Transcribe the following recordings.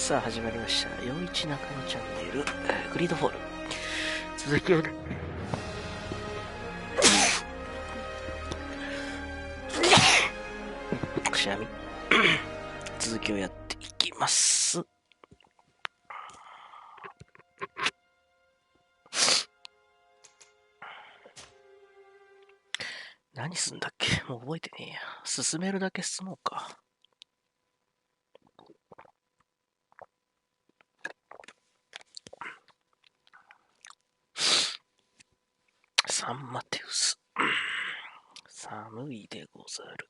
さあ始まりました。陽一中のチャンネル、グリードフォール。続きをね、くしゃみ。続きをやっていきます。何すんだっけ？もう覚えてねえや。進めるだけ進もうか。サンマテウス。寒いでござる。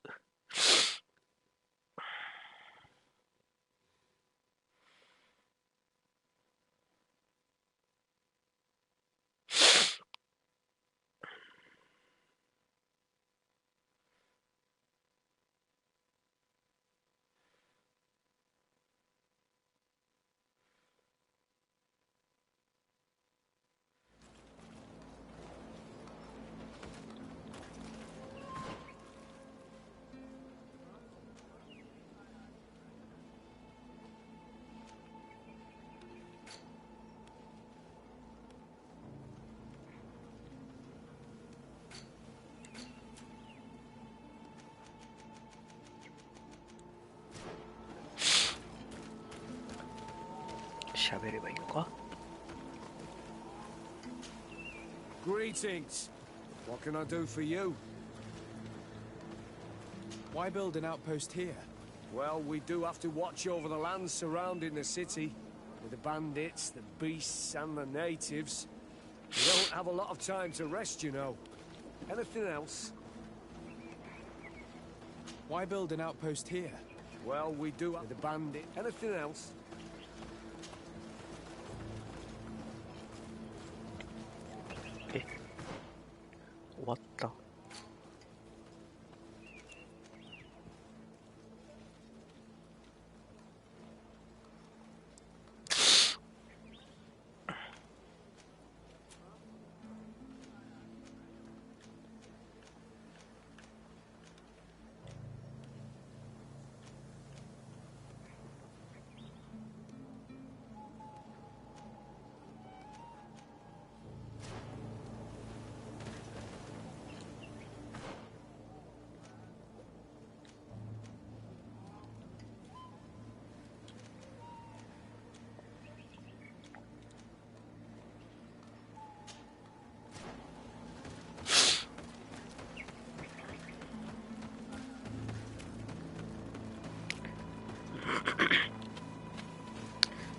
喋ればいいのか？ Greetings. What can I do for you? Why build an outpost here? Well, we do have to watch over the lands surrounding the city, with the bandits, the beasts, and the natives. We don't have a lot of time to rest, you know. Anything else? Why build an outpost here? Well, we do have the bandit. Anything else? Eh. 終わった。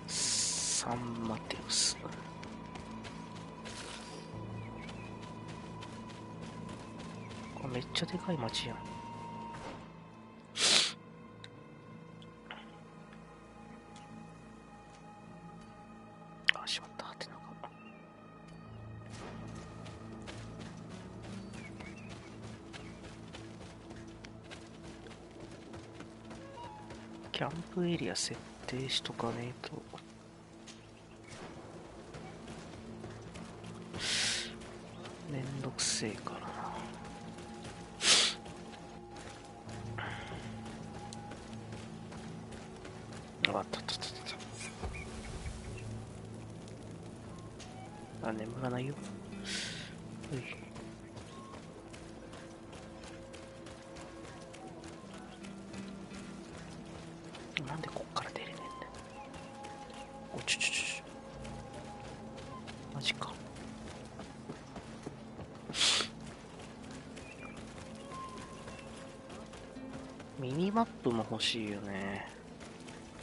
サンマテウス。これめっちゃでかい町やん。あ、しまった。ってなんか。キャンプエリア設定しとかねえと。めんどくせえからな。あった。あ、眠らないよ。うい。なんでこっから出れねえんだよ。おちょ。マジか。ミニマップも欲しいよね。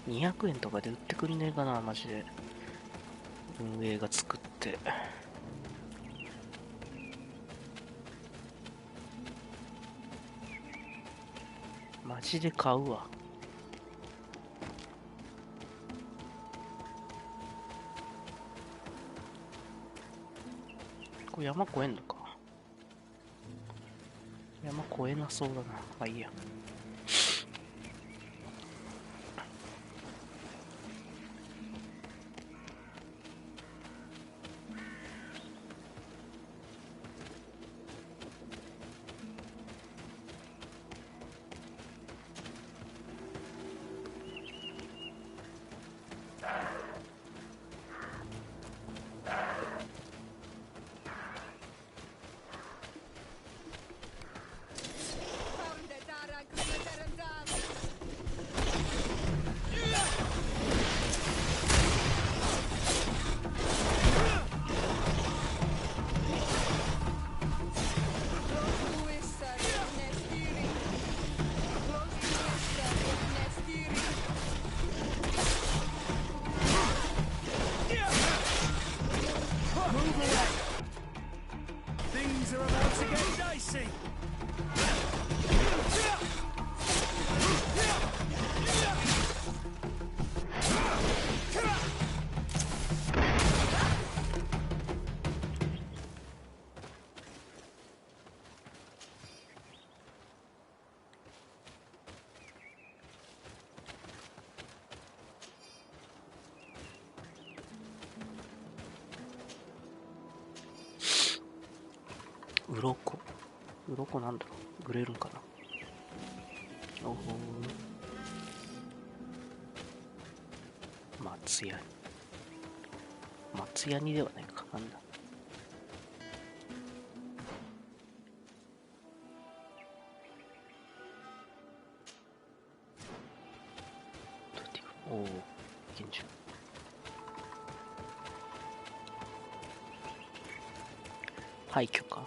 200円とかで売ってくんねえかな、マジで。運営が作って。マジで買うわ。これ山越えんのか。山越えなそうだな。まあいいや。鱗なんだろう、グレるんかな。おほー、松ヤニではないか、なんだ。おお、いけんじゃん。廃墟か。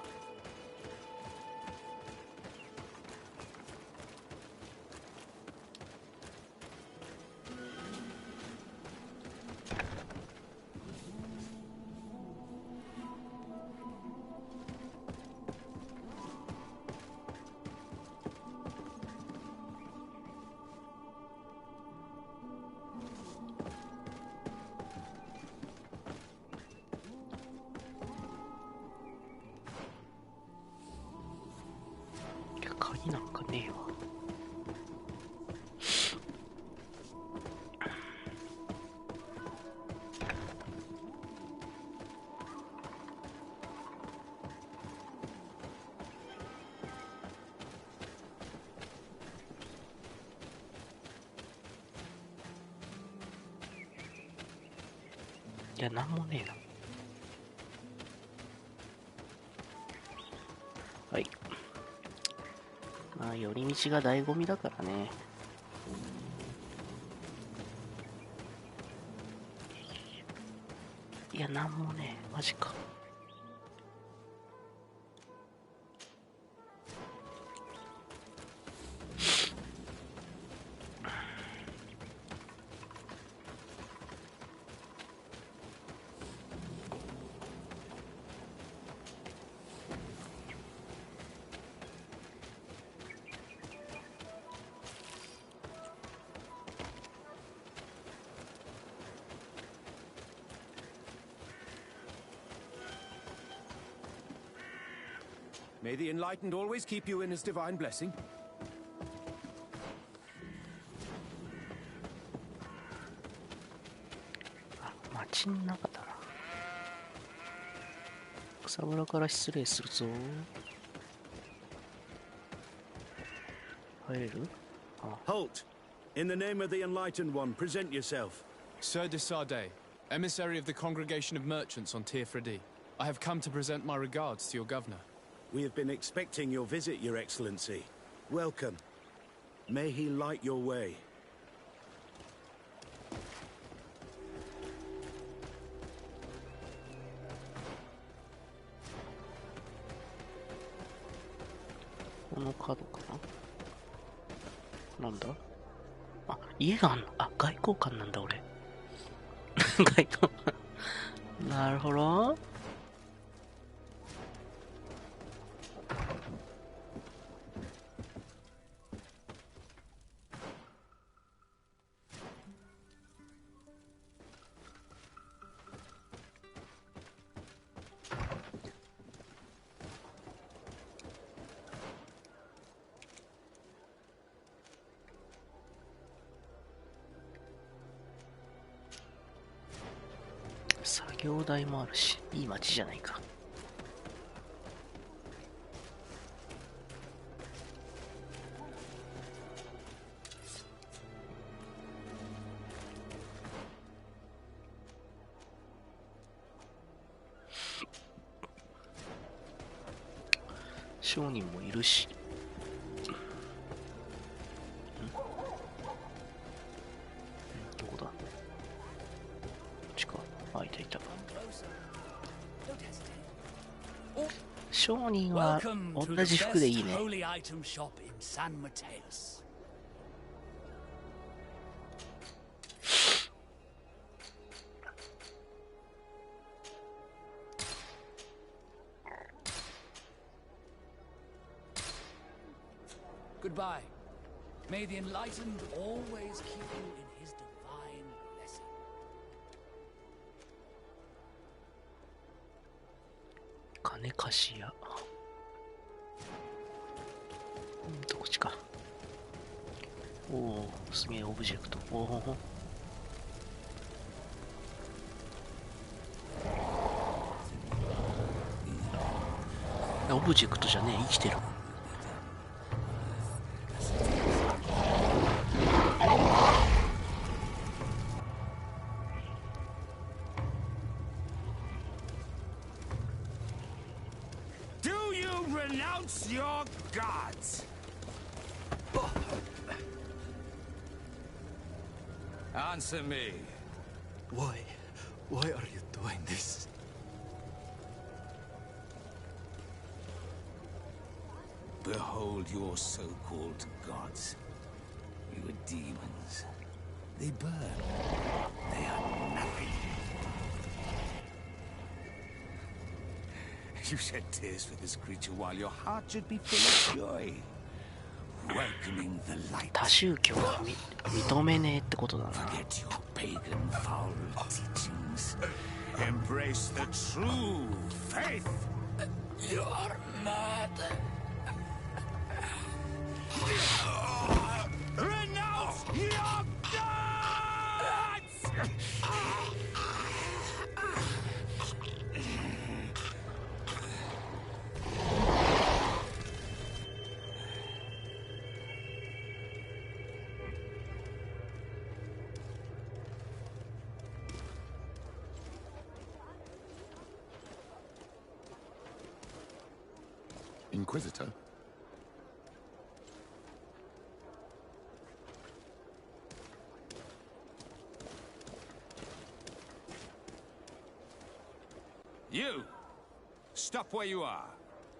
鍵なんかねえわ。いや、なんもねえな。はい。まあ、寄り道が醍醐味だからね。いや、なんもねえ、マジか。May the enlightened always keep you in his divine blessing. あ、街の中だな。草むらから失礼するぞ。入れる？あ。Halt! In the name of the enlightened one, present yourself. Sir de Sardet, emissary of the Congregation of Merchants on Tirfredi. I have come to present my regards to your governor. We have been expecting your visit, Your Excellency. Welcome. May he light your way.この角かな。なんだ？あ、家があんの？あ、外交官なんだ俺。外交官。なるほど。作業台もあるし、いい街じゃないか。商人もいるし。どこだ？こっちか。あ、いたいた。商人は同じ服でいいね。Goodbye. May the enlightened always keep you in his divine blessing. 金貸し屋。こっちか。おお、すげえオブジェクト。おお。オブジェクトじゃねえ、生きてる。Do you renounce your gods? Answer me. Why are you doing this? Behold your so-called gods. You are demons. They burn. They are nothing. You shed tears for this creature while your heart should be full of joy. Welcoming the light. 他宗教は認めねえってことだな。 Forget your pagan foul teachings. Embrace the true faith. You are mad. Renounce your gods! Inquisitor? You! Stop where you are.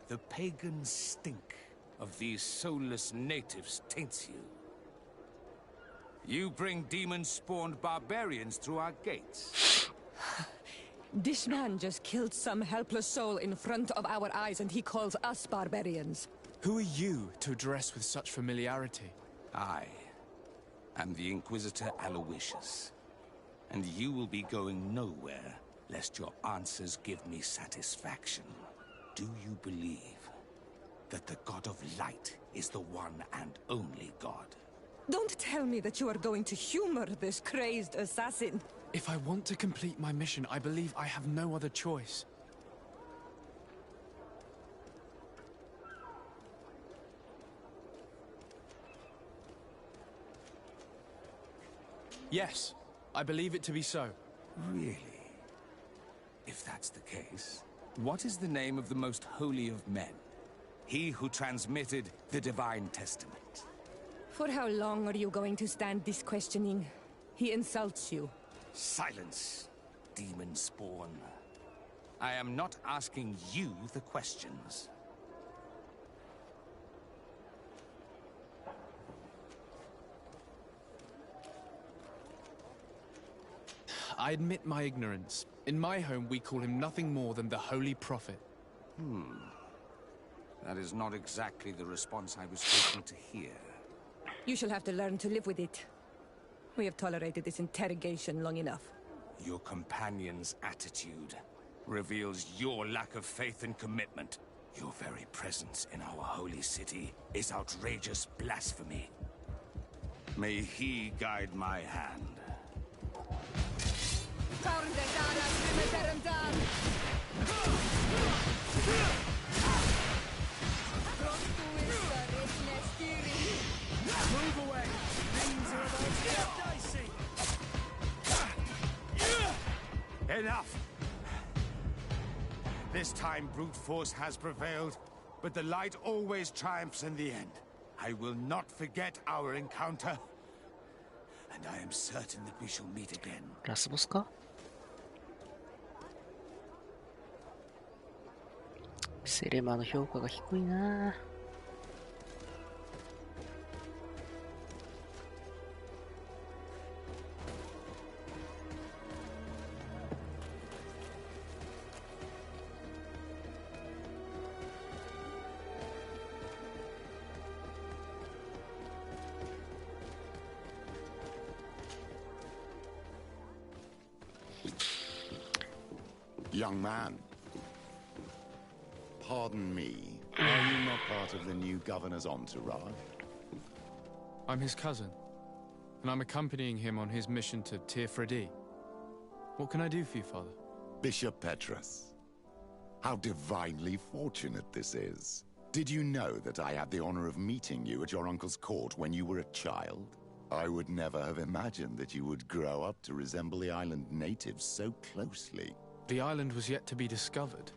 The pagan stink of these soulless natives taints you. You bring demon-spawned barbarians through our gates. This man just killed some helpless soul in front of our eyes, and he calls us barbarians. Who are you to address with such familiarity? I am the Inquisitor Aloysius, and you will be going nowhere lest your answers give me satisfaction. Do you believe that the God of Light is the one and only God? Don't tell me that you are going to humor this crazed assassin. If I want to complete my mission, I believe I have no other choice. Yes, I believe it to be so. Really? If that's the case, what is the name of the most holy of men? He who transmitted the Divine Testament. For how long are you going to stand this questioning? He insults you. Silence, demon spawn. I am not asking you the questions. I admit my ignorance. In my home, we call him nothing more than the Holy Prophet. That is not exactly the response I was hoping to hear. You shall have to learn to live with it. We have tolerated this interrogation long enough. Your companion's attitude reveals your lack of faith and commitment. Your very presence in our holy city is outrageous blasphemy. May he guide my hand. Move away! Things are about to get dicey! Enough! This time brute force has prevailed, but the light always triumphs in the end. I will not forget our encounter, and I am certain that we shall meet again. ラスボスか？セレマの評価が低いな。Young man, pardon me, are you not part of the new governor's entourage? I'm his cousin, and I'm accompanying him on his mission to Tir Fredi. What can I do for you, Father? Bishop Petrus. How divinely fortunate this is. Did you know that I had the honor of meeting you at your uncle's court when you were a child? I would never have imagined that you would grow up to resemble the island natives so closely. The island was yet to be discovered.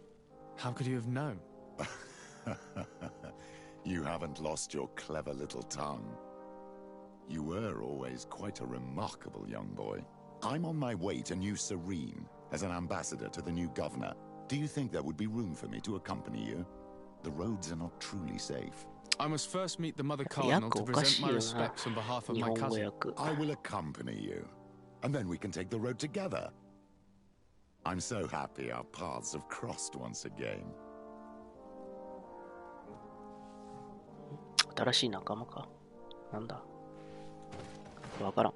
How could you have known? You haven't lost your clever little tongue. You were always quite a remarkable young boy. I'm on my way to New Serene as an ambassador to the new governor. Do you think there would be room for me to accompany you? The roads are not truly safe. I must first meet the Mother Cardinal to present my respects on behalf of my cousin. I will accompany you, and then we can take the road together. I'm so happy our paths have crossed once again. 新しい仲間か。なんだ。わからん。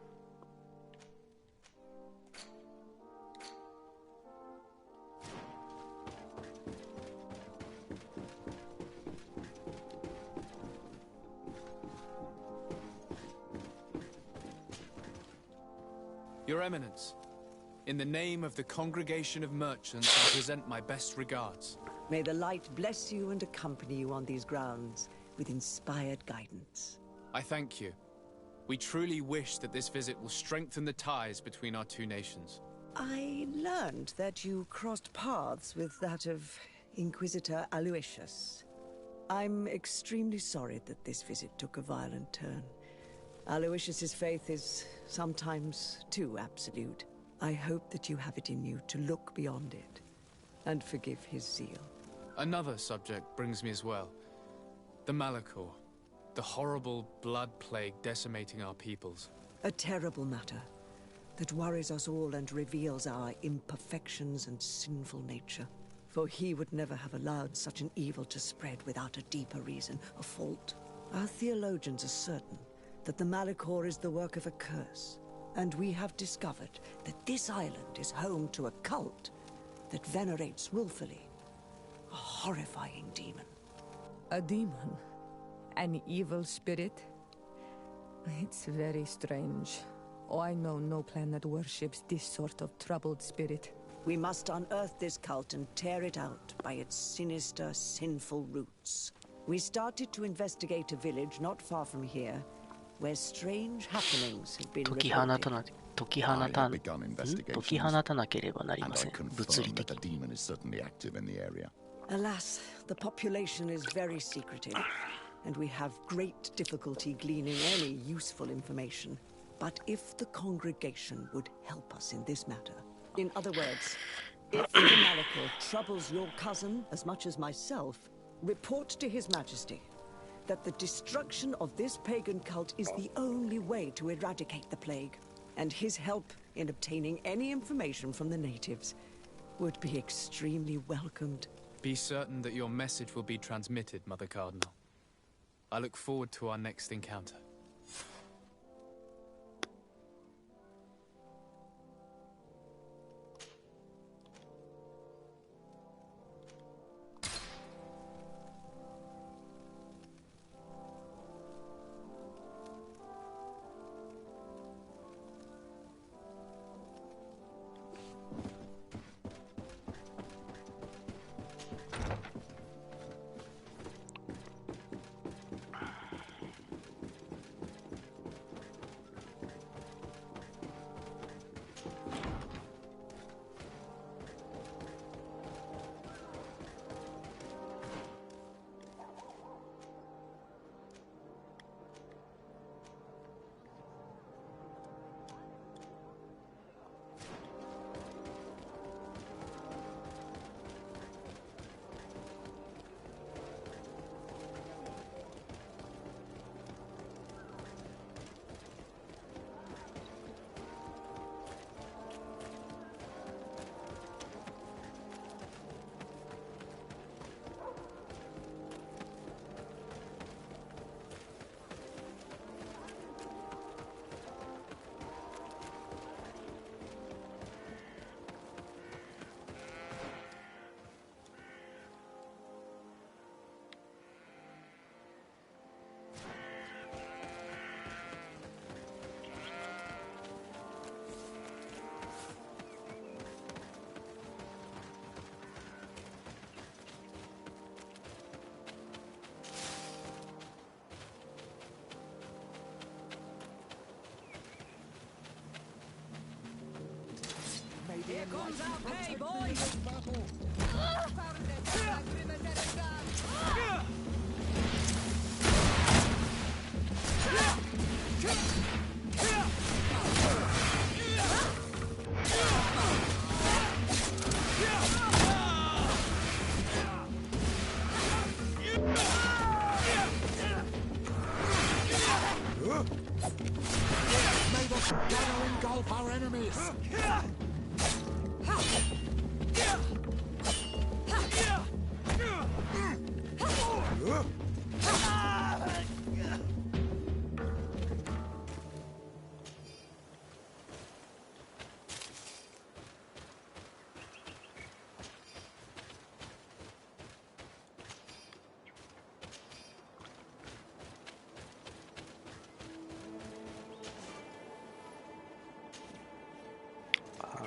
Your Eminence, in the name of the Congregation of Merchants, I present my best regards. May the light bless you and accompany you on these grounds with inspired guidance. I thank you. We truly wish that this visit will strengthen the ties between our two nations. I learned that you crossed paths with that of Inquisitor Aloysius. I'm extremely sorry that this visit took a violent turn. Aloysius's faith is sometimes too absolute. I hope that you have it in you to look beyond it and forgive his zeal. Another subject brings me as well. The Malachor. The horrible blood plague decimating our peoples. A terrible matter that worries us all and reveals our imperfections and sinful nature. For he would never have allowed such an evil to spread without a deeper reason, a fault. Our theologians are certain that the Malachor is the work of a curse, and we have discovered that this island is home to a cult that venerates willfully a horrifying demon. A demon? An evil spirit? It's very strange. Oh, I know no planet worships this sort of troubled spirit. We must unearth this cult and tear it out by its sinister, sinful roots. We started to investigate a village not far from here, where strange happenings have been reported. 解き放たなければなりません。物理的。 Alas, the population is very secretive, and we have great difficulty gleaning any useful information. But if the congregation would help us in this matter, in other words, if the Malachor troubles your cousin as much as myself, report to His Majesty that the destruction of this pagan cult is the only way to eradicate the plague, and his help in obtaining any information from the natives would be extremely welcomed. Be certain that your message will be transmitted, Mother Cardinal. I look forward to our next encounter.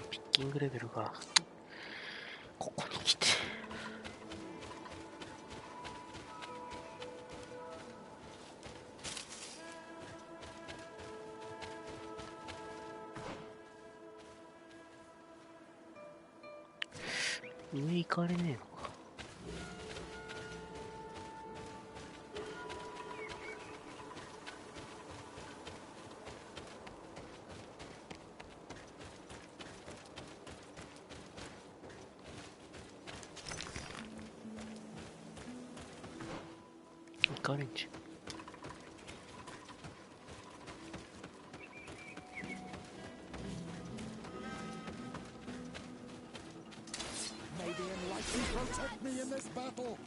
ピッキングレベルがここに来て上行かれねえのか。行かれんじゃん。Protect me in this battle.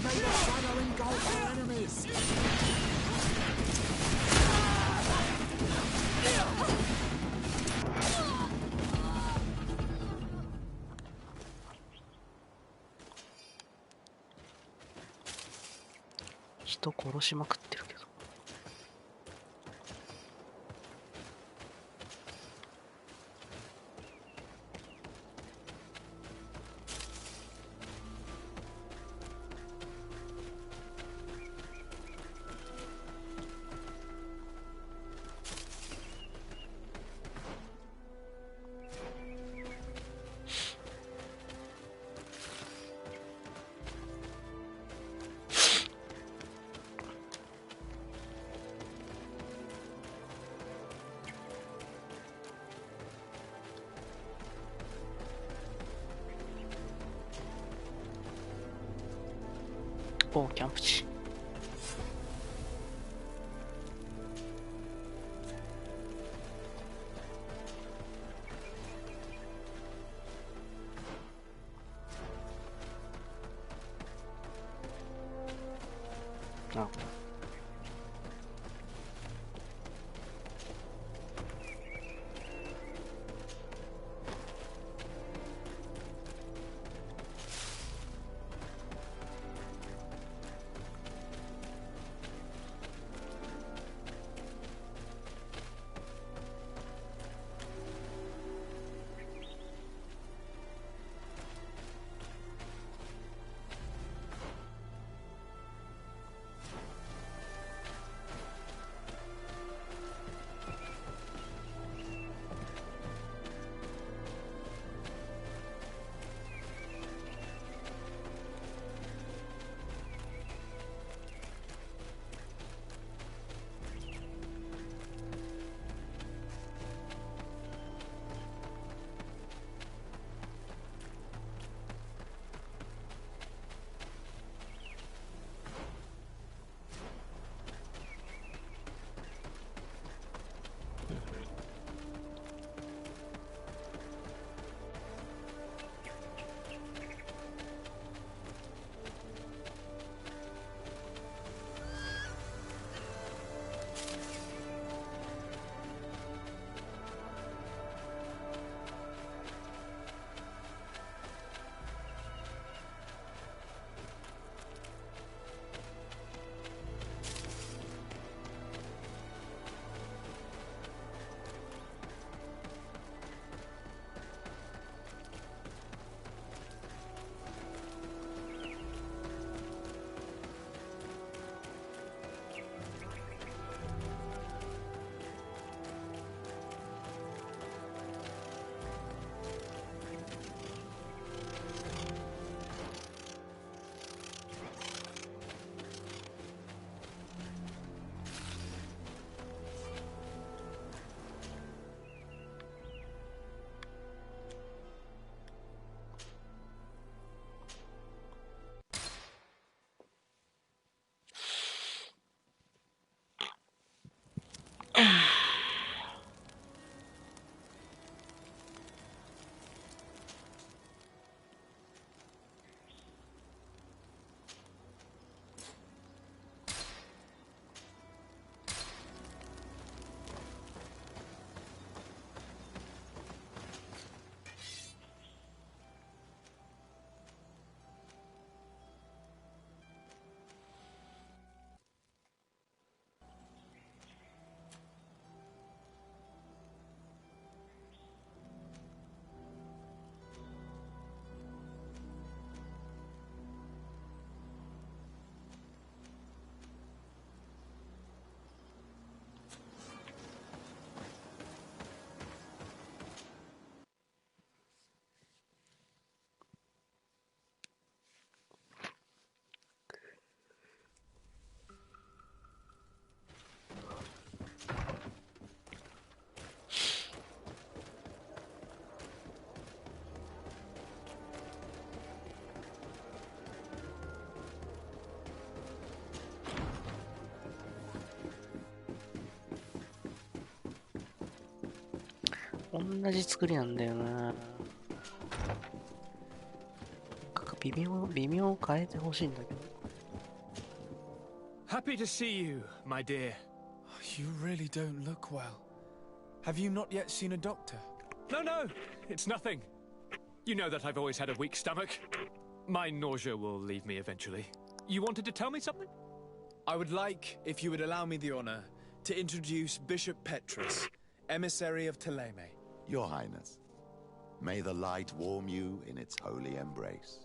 May the banner engulf our enemies. 人殺しまくってるけど。お、キャンプ地。あ。同じ作りなんだよな。なんか微妙変えてほしいんだけど。 Happy to see you, my dear. You really don't look well. Have you not yet seen a doctor? No, it's nothing. You know that I've always had a weak stomach. My nausea will leave me eventually. You wanted to tell me something? I would like, if you would allow me the honor, to introduce Bishop Petrus, emissary of Ptolemy. Your Highness, may the light warm you in its holy embrace.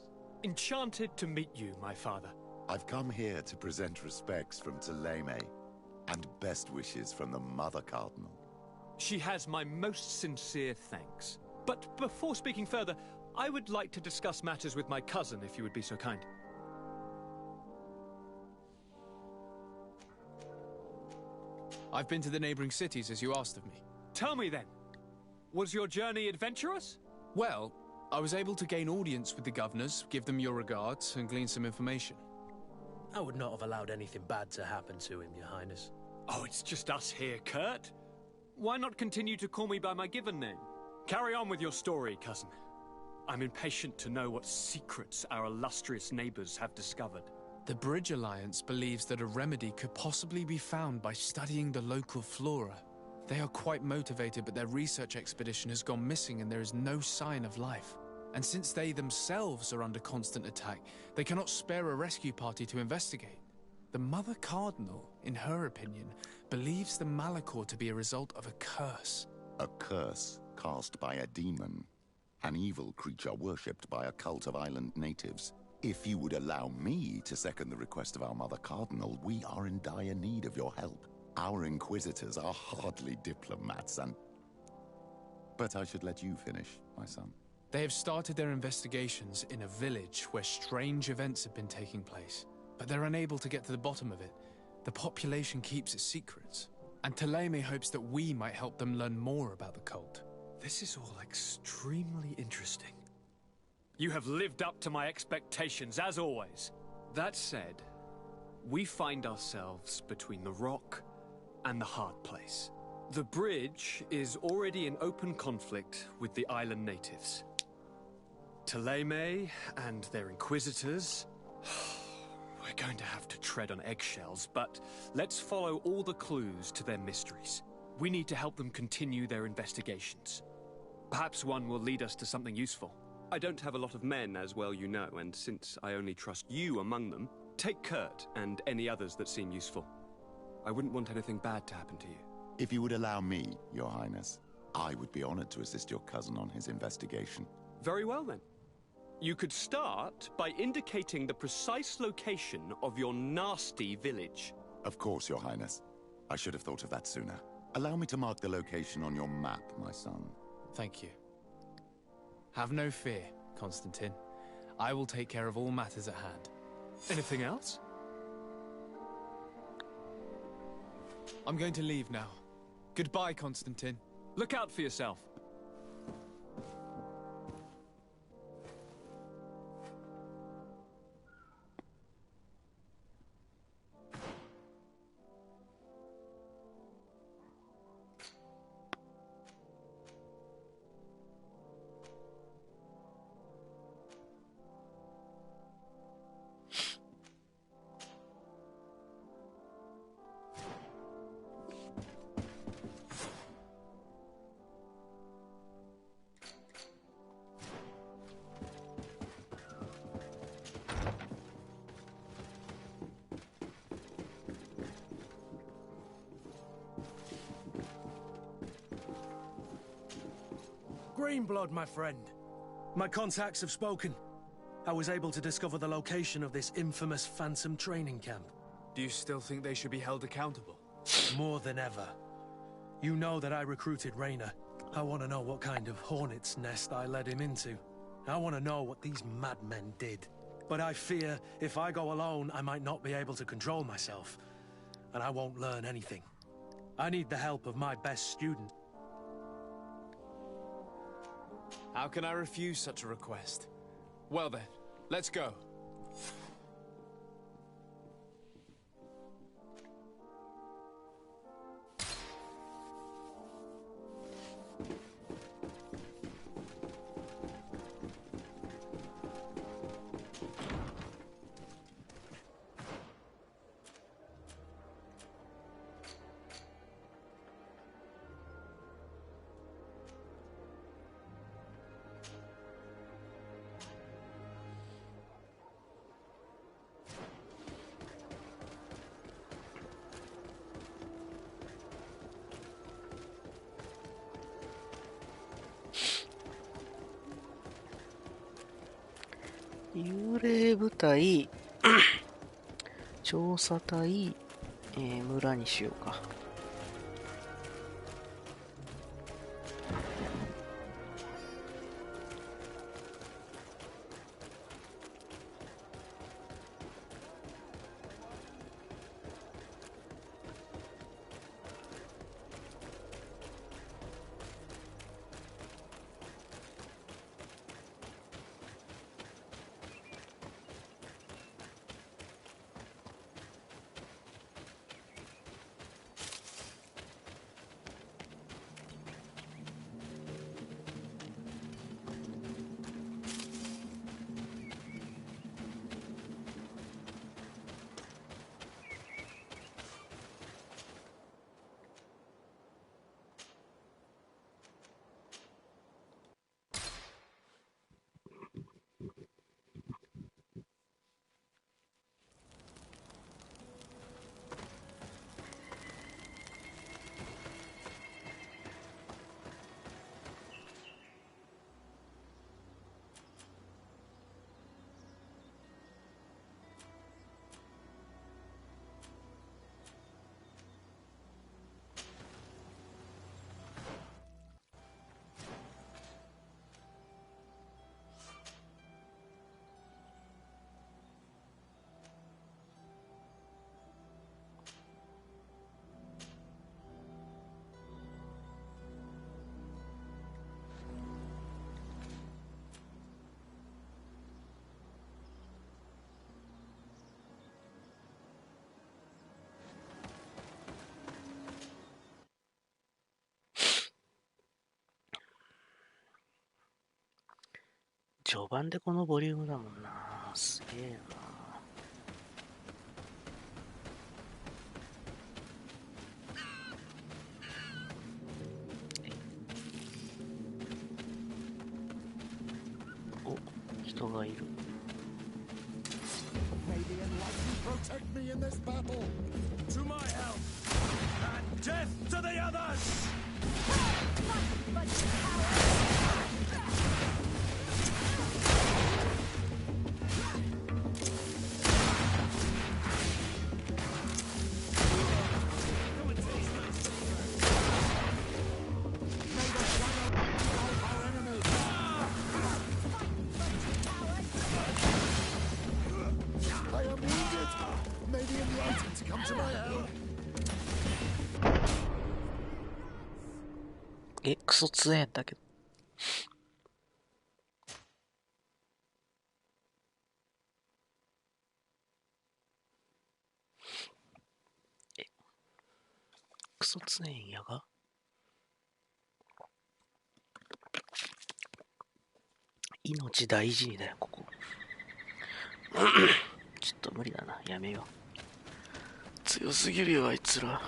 Enchanted to meet you, my father. I've come here to present respects from Ptolemy and best wishes from the Mother Cardinal. She has my most sincere thanks. But before speaking further, I would like to discuss matters with my cousin, if you would be so kind. I've been to the neighboring cities as you asked of me. Tell me then, was your journey adventurous? Well, I was able to gain audience with the governors, give them your regards, and glean some information. I would not have allowed anything bad to happen to him, Your Highness. Oh, it's just us here, Kurt. Why not continue to call me by my given name? Carry on with your story, cousin. I'm impatient to know what secrets our illustrious neighbors have discovered. The Bridge Alliance believes that a remedy could possibly be found by studying the local flora. They are quite motivated, but their research expedition has gone missing and there is no sign of life. And since they themselves are under constant attack, they cannot spare a rescue party to investigate. The Mother Cardinal, in her opinion, believes the Malachor to be a result of a curse. A curse cast by a demon. An evil creature worshipped by a cult of island natives. If you would allow me to second the request of our Mother Cardinal, we are in dire need of your help. Our inquisitors are hardly diplomats and... But I should let you finish, my son. They have started their investigations in a village where strange events have been taking place, but they're unable to get to the bottom of it. The population keeps its secrets, and Ptolemy hopes that we might help them learn more about the cult. This is all extremely interesting. You have lived up to my expectations, as always. That said, we find ourselves between the rock and the hard place. The bridge is already in open conflict with the island natives. Ptolemy and their inquisitors... We're going to have to tread on eggshells, but let's follow all the clues to their mysteries. We need to help them continue their investigations. Perhaps one will lead us to something useful. I don't have a lot of men, as well you know, and since I only trust you among them, take Kurt and any others that seem useful. I wouldn't want anything bad to happen to you. If you would allow me, Your Highness, I would be honored to assist your cousin on his investigation. Very well, then. You could start by indicating the precise location of your nasty village. Of course, Your Highness. I should have thought of that sooner. Allow me to mark the location on your map, my son. Thank you. Have no fear, Constantine. I will take care of all matters at hand. Anything else? I'm going to leave now. Goodbye, Constantine. Look out for yourself. Greenblood, my friend. My contacts have spoken. I was able to discover the location of this infamous Phantom training camp. Do you still think they should be held accountable? More than ever. You know that I recruited Rayner. I want to know what kind of hornet's nest I led him into. I want to know what these madmen did. But I fear if I go alone, I might not be able to control myself. And I won't learn anything. I need the help of my best student. How can I refuse such a request? Well then, let's go. 幽霊部隊、調査隊、村にしようか。序盤でこのボリュームだもんな。すげえな。お、人がいる。クソ強えんだけど。クソ強えんやが。命大事にだよ、ここ。ちょっと無理だな。やめよう。強すぎるよ、あいつら。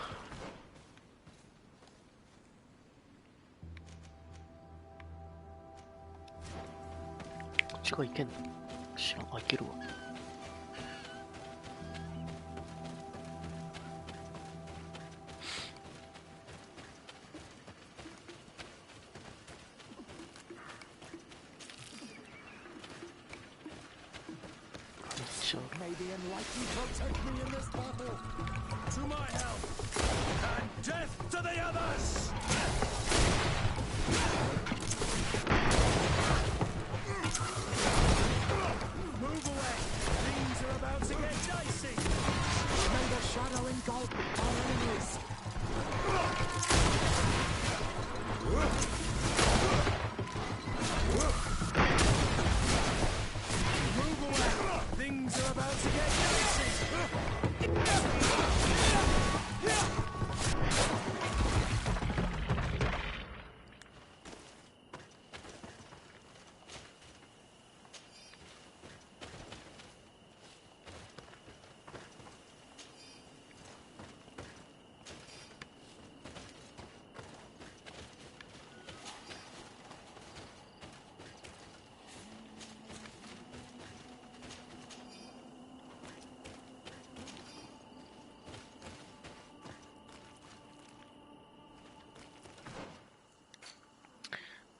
こっちがいけんの？知らん。あ、いけるわ。May the enlightened protect me in this battle. To my help, and death to the others! Move away. Things are about to get dicey. May the shadow engulf our enemies. Things are about to get dicey.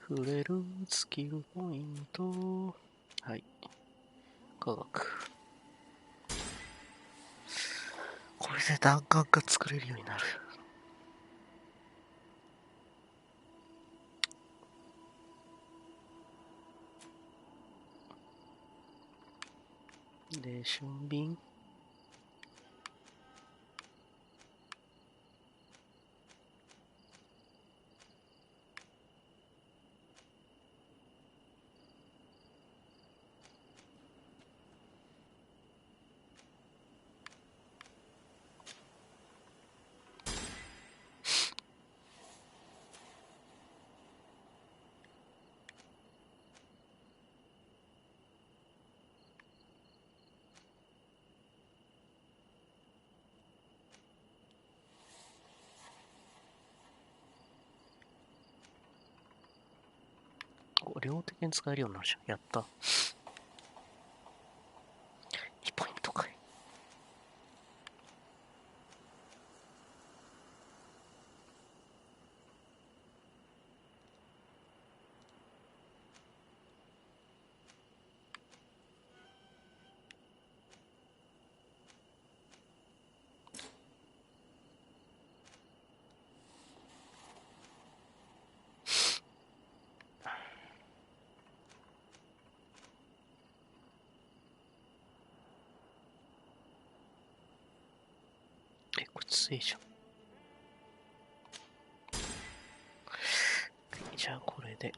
触れるスキルポイント。はい。科学。これで弾丸が作れるようになる。で、俊敏。両手に使えるようになるじゃん。やった。2ポイントかい。これ強いじゃん。じゃあこれで。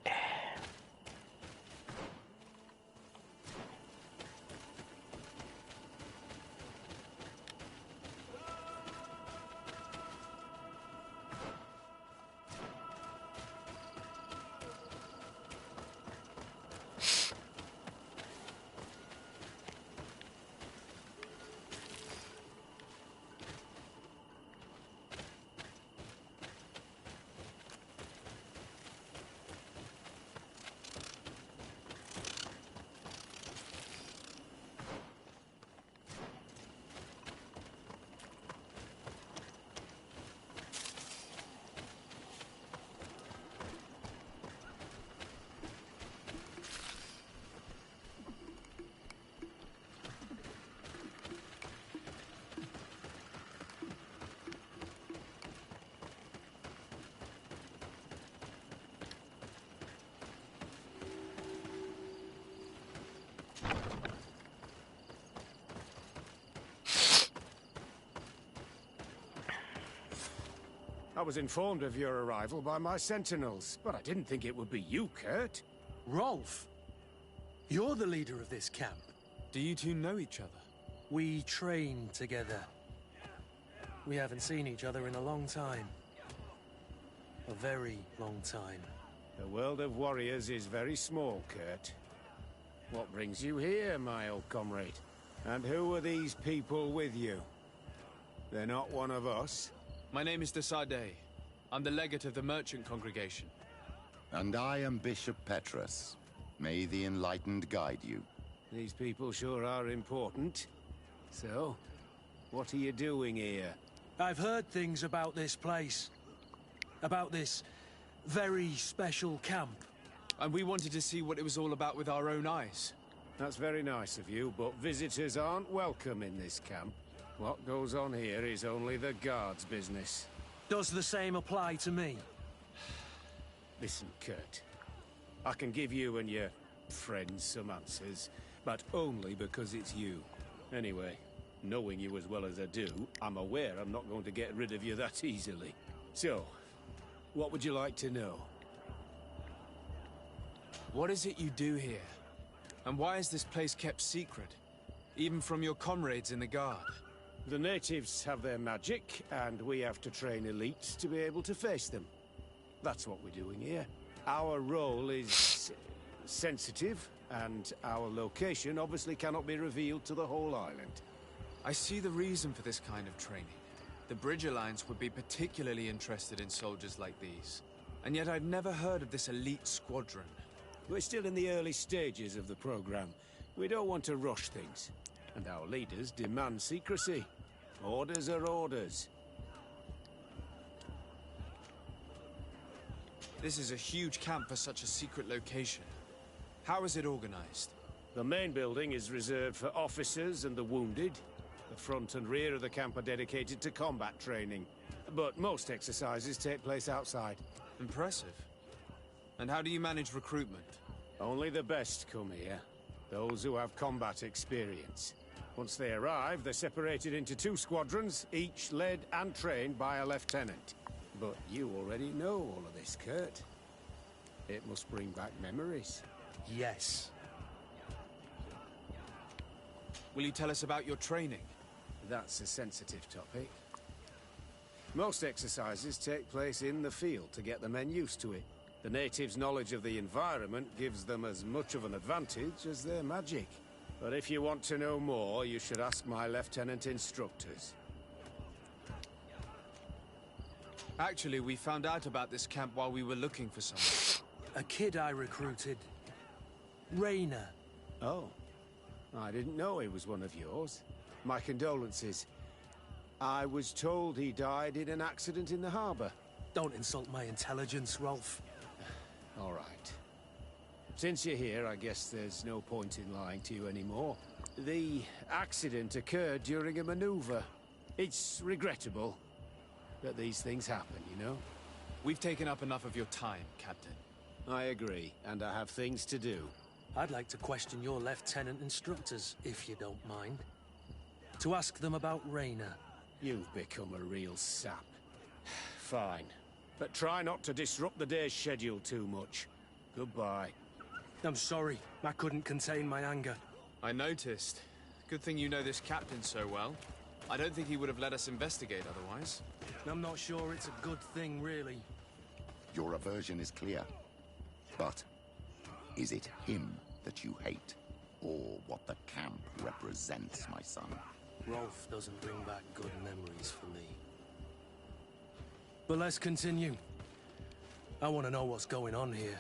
I was informed of your arrival by my sentinels, but I didn't think it would be you, Kurt. Rolf, you're the leader of this camp. Do you two know each other? We train together. We haven't seen each other in a long time. A very long time. The world of warriors is very small, Kurt. What brings you here, my old comrade? And who are these people with you? They're not one of us? My name is Desadeh. I'm the legate of the merchant congregation. And I am Bishop Petrus. May the enlightened guide you. These people sure are important. So, what are you doing here? I've heard things about this place. About this very special camp. And we wanted to see what it was all about with our own eyes. That's very nice of you, but visitors aren't welcome in this camp. What goes on here is only the guards' business. Does the same apply to me? Listen, Kurt. I can give you and your friends some answers, but only because it's you. Anyway, knowing you as well as I do, I'm aware I'm not going to get rid of you that easily. So, what would you like to know? What is it you do here? And why is this place kept secret? Even from your comrades in the guard? The natives have their magic, and we have to train elites to be able to face them. That's what we're doing here. Our role is sensitive, and our location obviously cannot be revealed to the whole island. I see the reason for this kind of training. The Bridge Alliance would be particularly interested in soldiers like these. And yet I'd never heard of this elite squadron. We're still in the early stages of the program. We don't want to rush things. And our leaders demand secrecy. Orders are orders. This is a huge camp for such a secret location. How is it organized? The main building is reserved for officers and the wounded. The front and rear of the camp are dedicated to combat training. But most exercises take place outside. Impressive. And how do you manage recruitment? Only the best come here. Those who have combat experience. Once they arrive, they're separated into 2 squadrons, each led and trained by a lieutenant. But you already know all of this, Kurt. It must bring back memories. Yes. Will you tell us about your training? That's a sensitive topic. Most exercises take place in the field to get the men used to it. The natives' knowledge of the environment gives them as much of an advantage as their magic. But if you want to know more, you should ask my lieutenant instructors. Actually, we found out about this camp while we were looking for someone. A kid I recruited. Rainer. Oh. I didn't know he was one of yours. My condolences. I was told he died in an accident in the harbor. Don't insult my intelligence, Rolf. All right. Since you're here, I guess there's no point in lying to you anymore. The accident occurred during a maneuver. It's regrettable that these things happen, you know? We've taken up enough of your time, Captain. I agree, and I have things to do. I'd like to question your lieutenant instructors, if you don't mind. To ask them about Rainer. You've become a real sap. Fine. But try not to disrupt the day's schedule too much. Goodbye. I'm sorry. I couldn't contain my anger. I noticed. Good thing you know this captain so well. I don't think he would have let us investigate otherwise. I'm not sure it's a good thing, really. Your aversion is clear. But is it him that you hate? Or what the camp represents, my son? Rolf doesn't bring back good memories for me. But let's continue. I want to know what's going on here.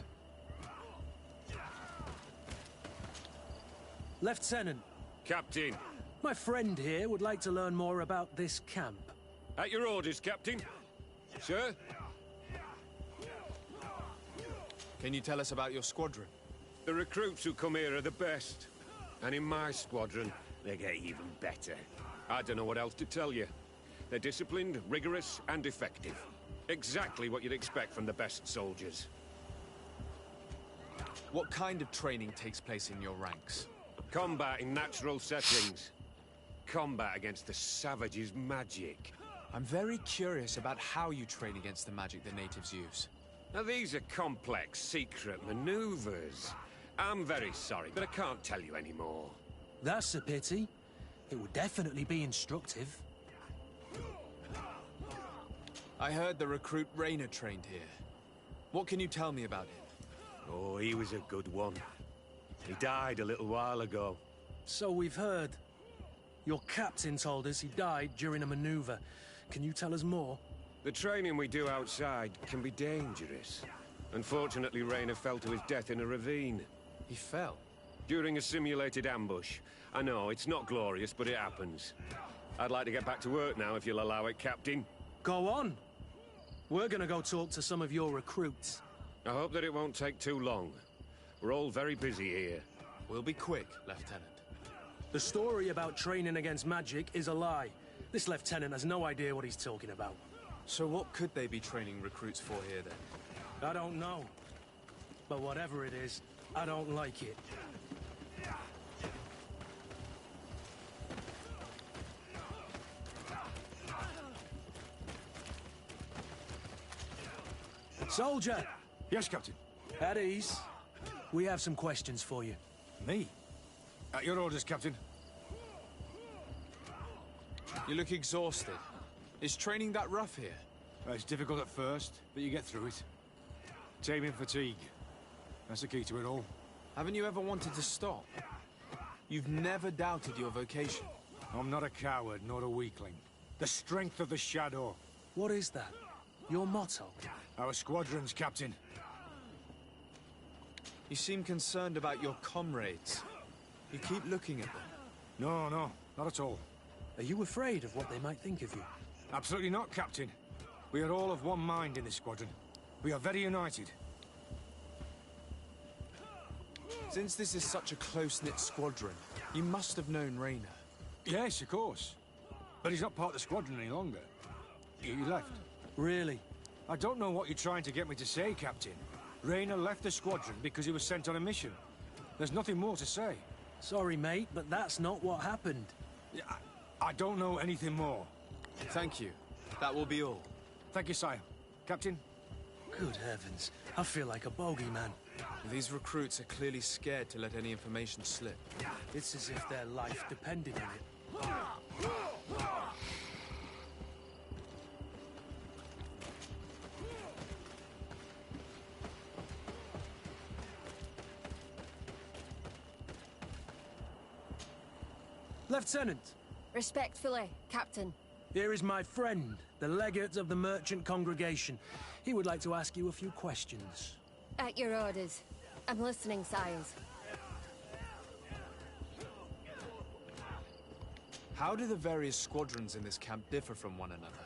Lieutenant. Captain. My friend here would like to learn more about this camp. At your orders, Captain. Sir? Can you tell us about your squadron? The recruits who come here are the best. And in my squadron, they get even better. I don't know what else to tell you. They're disciplined, rigorous, and effective. Exactly what you'd expect from the best soldiers. What kind of training takes place in your ranks? Combat in natural settings. Combat against the savages' magic. I'm very curious about how you train against the magic the natives use. Now, these are complex, secret maneuvers. I'm very sorry, but I can't tell you anymore. That's a pity. It would definitely be instructive. I heard the recruit Rainer trained here. What can you tell me about him? Oh, he was a good one. He died a little while ago. So we've heard. Your captain told us he died during a maneuver. Can you tell us more? The training we do outside can be dangerous. Unfortunately, Rainer fell to his death in a ravine. He fell? During a simulated ambush. I know, it's not glorious, but it happens. I'd like to get back to work now, if you'll allow it, Captain. Go on. We're gonna go talk to some of your recruits. I hope that it won't take too long. We're all very busy here. We'll be quick, Lieutenant. The story about training against magic is a lie. This lieutenant has no idea what he's talking about. So what could they be training recruits for here, then? I don't know. But whatever it is, I don't like it. Soldier! Yes, Captain. At ease. We have some questions for you. Me? At your orders, Captain. You look exhausted. Is training that rough here? It's difficult at first, but you get through it. Taming fatigue. That's the key to it all. Haven't you ever wanted to stop? You've never doubted your vocation. I'm not a coward, nor a weakling. The strength of the shadow. What is that? Your motto? Our squadrons, Captain. You seem concerned about your comrades. You keep looking at them. No, not at all. Are you afraid of what they might think of you? Absolutely not, Captain. We are all of one mind in this squadron. We are very united. Since this is such a close-knit squadron, you must have known Rayner. Yes, of course. But he's not part of the squadron any longer. He left. Really? I don't know what you're trying to get me to say, Captain. Rayner left the squadron because he was sent on a mission. There's nothing more to say. Sorry, mate, but that's not what happened. I don't know anything more. Thank you. That will be all. Thank you, sire. Captain? Good heavens. I feel like a bogeyman. These recruits are clearly scared to let any information slip. It's as if their life depended on it. Lieutenant! Respectfully, Captain. Here is my friend, the legate of the merchant congregation. He would like to ask you a few questions. At your orders. I'm listening, sires. How do the various squadrons in this camp differ from one another?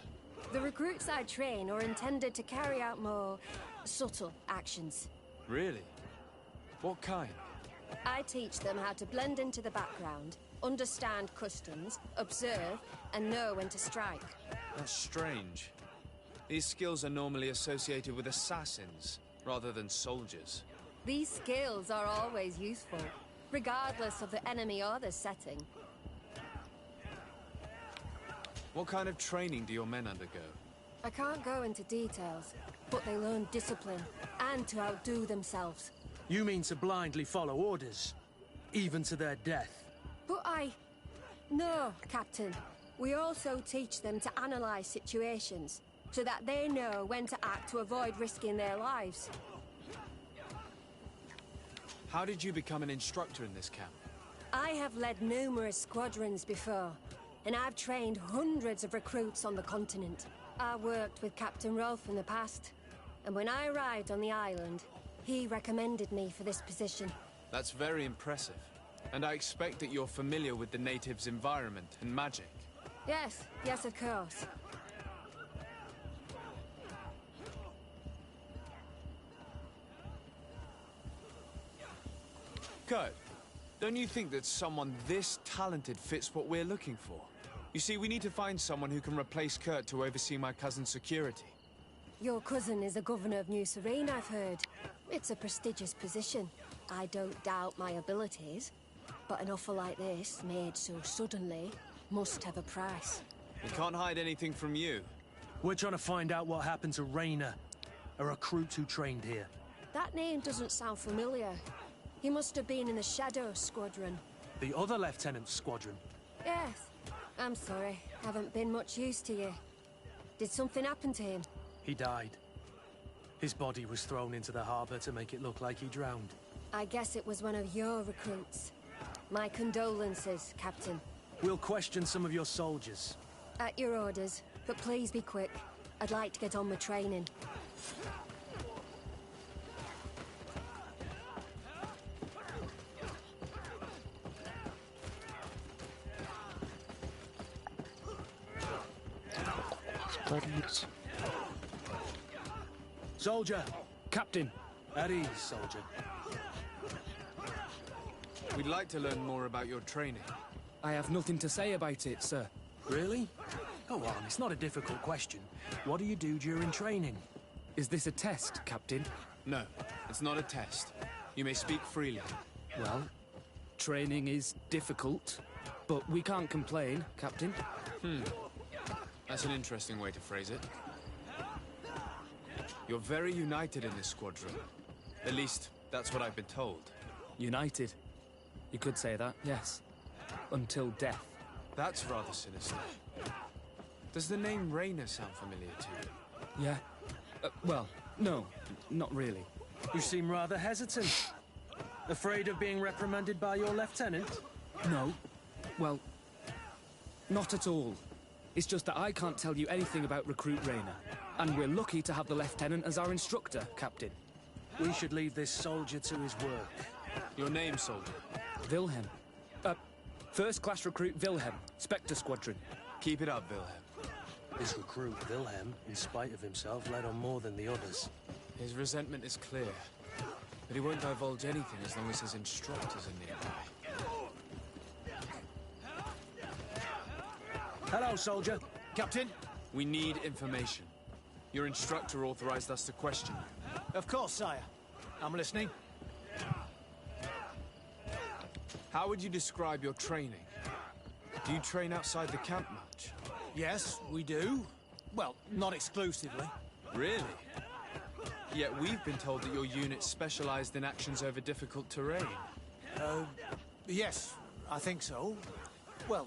The recruits I train are intended to carry out more subtle actions. Really? What kind? I teach them how to blend into the background, understand customs, observe, and know when to strike. That's strange. These skills are normally associated with assassins, rather than soldiers. These skills are always useful, regardless of the enemy or the setting. What kind of training do your men undergo? I can't go into details, but they learn discipline, and to outdo themselves. You mean to blindly follow orders, even to their death? But No, Captain. We also teach them to analyze situations, so that they know when to act to avoid risking their lives. How did you become an instructor in this camp? I have led numerous squadrons before, and I've trained hundreds of recruits on the continent. I worked with Captain Rolfe in the past, and when I arrived on the island, he recommended me for this position. That's very impressive. And I expect that you're familiar with the natives' environment and magic. Yes, of course. Kurt, don't you think that someone this talented fits what we're looking for? You see, we need to find someone who can replace Kurt to oversee my cousin's security. Your cousin is a governor of New Serene, I've heard. It's a prestigious position. I don't doubt my abilities. But an offer like this, made so suddenly, must have a price. We can't hide anything from you. We're trying to find out what happened to Rayner, a recruit who trained here. That name doesn't sound familiar. He must have been in the Shadow Squadron. The other lieutenant's squadron? Yes. I'm sorry. Haven't been much use to you. Did something happen to him? He died. His body was thrown into the harbor to make it look like he drowned. I guess it was one of your recruits. My condolences, Captain. We'll question some of your soldiers. At your orders, but please be quick. I'd like to get on with training. Soldier! Captain! At ease, soldier. We'd like to learn more about your training. I have nothing to say about it, sir. Really? Go on, it's not a difficult question. What do you do during training? Is this a test, Captain? No, it's not a test. You may speak freely. Well, training is difficult, but we can't complain, Captain. That's an interesting way to phrase it. You're very united in this squadron. At least, that's what I've been told. United. You could say that, yes. Until death. That's rather sinister. Does the name Rayner sound familiar to you? Yeah. Well, no, not really. You seem rather hesitant. Afraid of being reprimanded by your lieutenant? No. Well, not at all. It's just that I can't tell you anything about Recruit Rayner. And we're lucky to have the Lieutenant as our instructor, Captain. We should leave this soldier to his work. Your name, soldier? Wilhelm. First-class recruit Wilhelm, Spectre Squadron. Keep it up, Wilhelm. This recruit, Wilhelm, in spite of himself, led on more than the others. His resentment is clear. But he won't divulge anything as long as his instructors are nearby. Hello, soldier. Captain? We need information. Your instructor authorized us to question you. Of course, sire. I'm listening. How would you describe your training? Do you train outside the camp much? Yes, we do. Well, not exclusively. Really? Yet we've been told that your unit specialized in actions over difficult terrain. Yes, I think so. Well,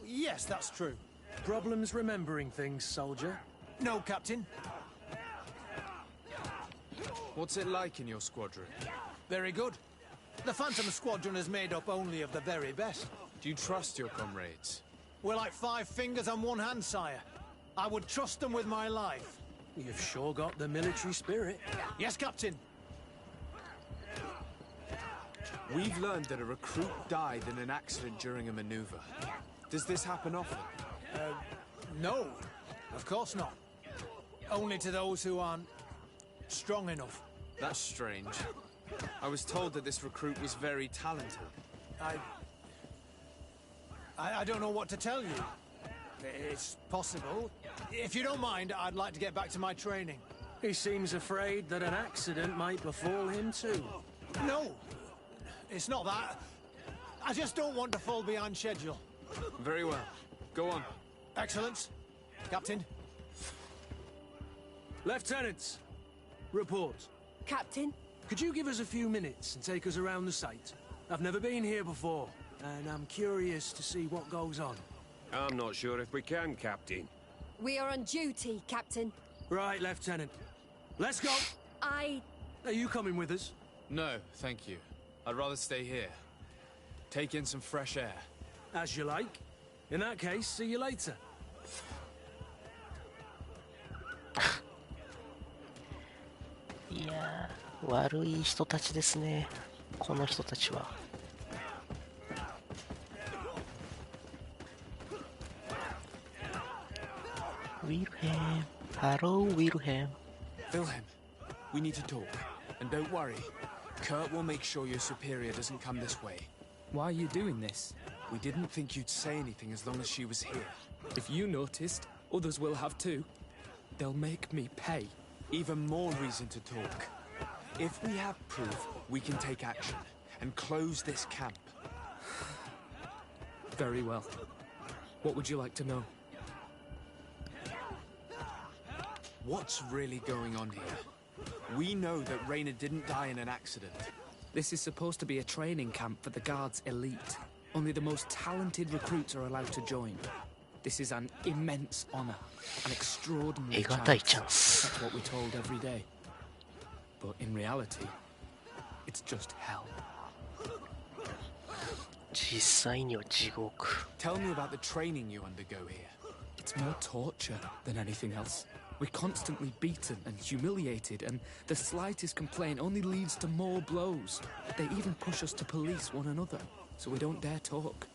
yes, that's true. Problems remembering things, soldier? No, Captain. What's it like in your squadron? Very good. The Phantom Squadron is made up only of the very best. Do you trust your comrades? We're like 5 fingers on one hand, sire. I would trust them with my life. You've sure got the military spirit. Yes, Captain. We've learned that a recruit died in an accident during a maneuver. Does this happen often? No. Of course not. Only to those who aren't strong enough. That's strange. I was told that this recruit was very talented. I don't know what to tell you. It's possible. If you don't mind, I'd like to get back to my training. He seems afraid that an accident might befall him too. No, it's not that. I just don't want to fall behind schedule. Very well. Go on. Excellence. Captain. Lieutenants, report. Captain? Could you give us a few minutes and take us around the site? I've never been here before, and I'm curious to see what goes on. I'm not sure if we can, Captain. We are on duty, Captain. Right, Lieutenant. Let's go! Are you coming with us? No, thank you. I'd rather stay here. Take in some fresh air. As you like. In that case, see you later. いやー、悪い人たちですね、この人たちは。Wilhelm. Hello, Wilhelm. Wilhelm, we need to talk. And don't worry, Kurt will make sure your superior doesn't come this way. Why are you doing this? We didn't think you'd say anything as long as she was here. If you noticed, others will have too. They'll make me pay. Even more reason to talk. If we have proof, we can take action and close this camp. Very well. What would you like to know? What's really going on here? We know that Raina didn't die in an accident. This is supposed to be a training camp for the Guard's elite. Only the most talented recruits are allowed to join. This is an immense honor, an extraordinary chance. That's what we're told every day. But in reality, it's just hell. Tell me about the training you undergo here. It's more torture than anything else. We're constantly beaten and humiliated, and the slightest complaint only leads to more blows. They even push us to police one another, so we don't dare talk.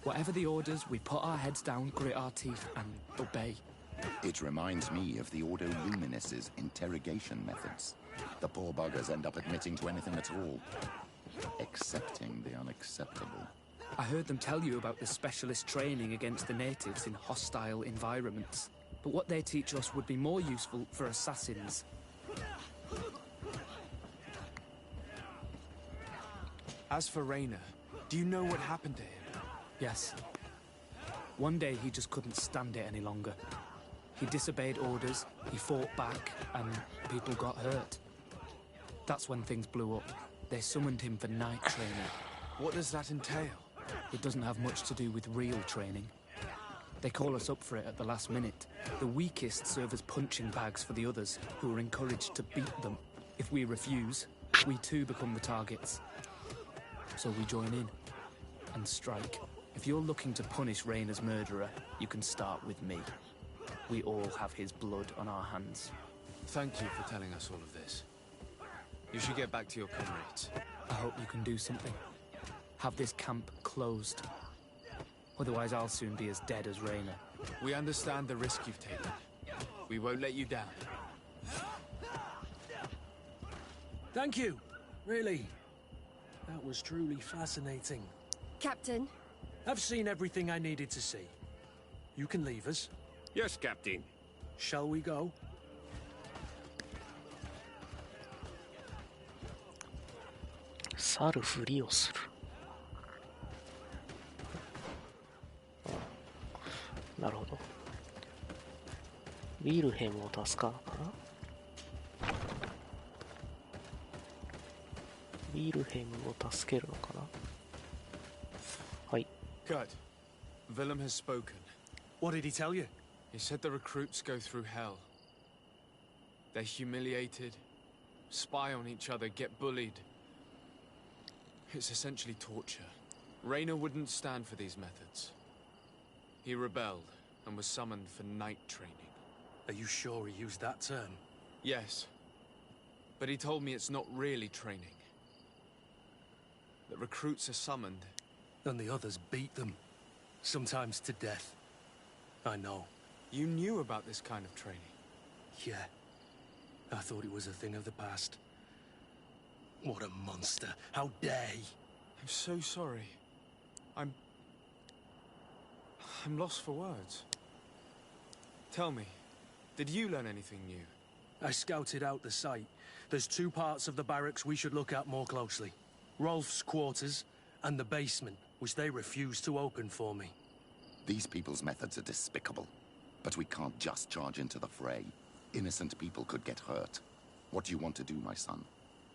Whatever the orders, we put our heads down, grit our teeth, and obey. It reminds me of the Ordo Luminis' interrogation methods. The poor buggers end up admitting to anything at all, accepting the unacceptable. I heard them tell you about the specialist training against the natives in hostile environments. But what they teach us would be more useful for assassins. As for Raina, do you know what happened to him? Yes. One day he just couldn't stand it any longer. He disobeyed orders, he fought back, and people got hurt. That's when things blew up. They summoned him for night training. What does that entail? It doesn't have much to do with real training. They call us up for it at the last minute. The weakest serve as punching bags for the others, who are encouraged to beat them. If we refuse, we too become the targets. So we join in and strike. If you're looking to punish Raina's murderer, you can start with me. We all have his blood on our hands. Thank you for telling us all of this. You should get back to your comrades. I hope you can do something. Have this camp closed. Otherwise, I'll soon be as dead as Raina. We understand the risk you've taken. We won't let you down. Thank you. Really. That was truly fascinating. Captain? I've seen everything I needed to see. You can leave us. Yes, Captain. Shall we go? 去るふりをする。なるほど。ウィルヘムを助かるのかな。ウィルヘムを助けるのかな。はい。Good. Willem has spoken. What did he tell you? He said the recruits go through hell. They're humiliated, spy on each other, get bullied. It's essentially torture. Raynor wouldn't stand for these methods. He rebelled and was summoned for night training. Are you sure he used that term? Yes. But he told me it's not really training. That recruits are summoned. And the others beat them. Sometimes to death. I know. You knew about this kind of training? Yeah. I thought it was a thing of the past. What a monster. How dare he? I'm so sorry. I'm lost for words. Tell me, did you learn anything new? I scouted out the site. There's 2 parts of the barracks we should look at more closely. Rolf's quarters and the basement, which they refused to open for me. These people's methods are despicable. But we can't just charge into the fray. Innocent people could get hurt. What do you want to do, my son?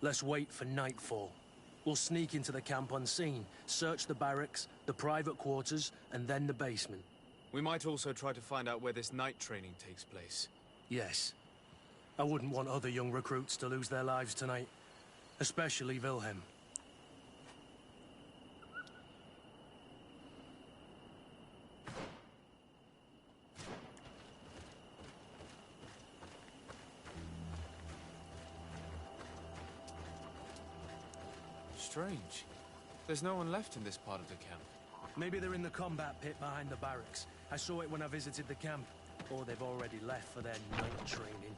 Let's wait for nightfall. We'll sneak into the camp unseen, search the barracks, the private quarters, and then the basement. We might also try to find out where this night training takes place. Yes. I wouldn't want other young recruits to lose their lives tonight. Especially Wilhelm. Strange. There's no one left in this part of the camp. Maybe they're in the combat pit behind the barracks. I saw it when I visited the camp. Or they've already left for their night training.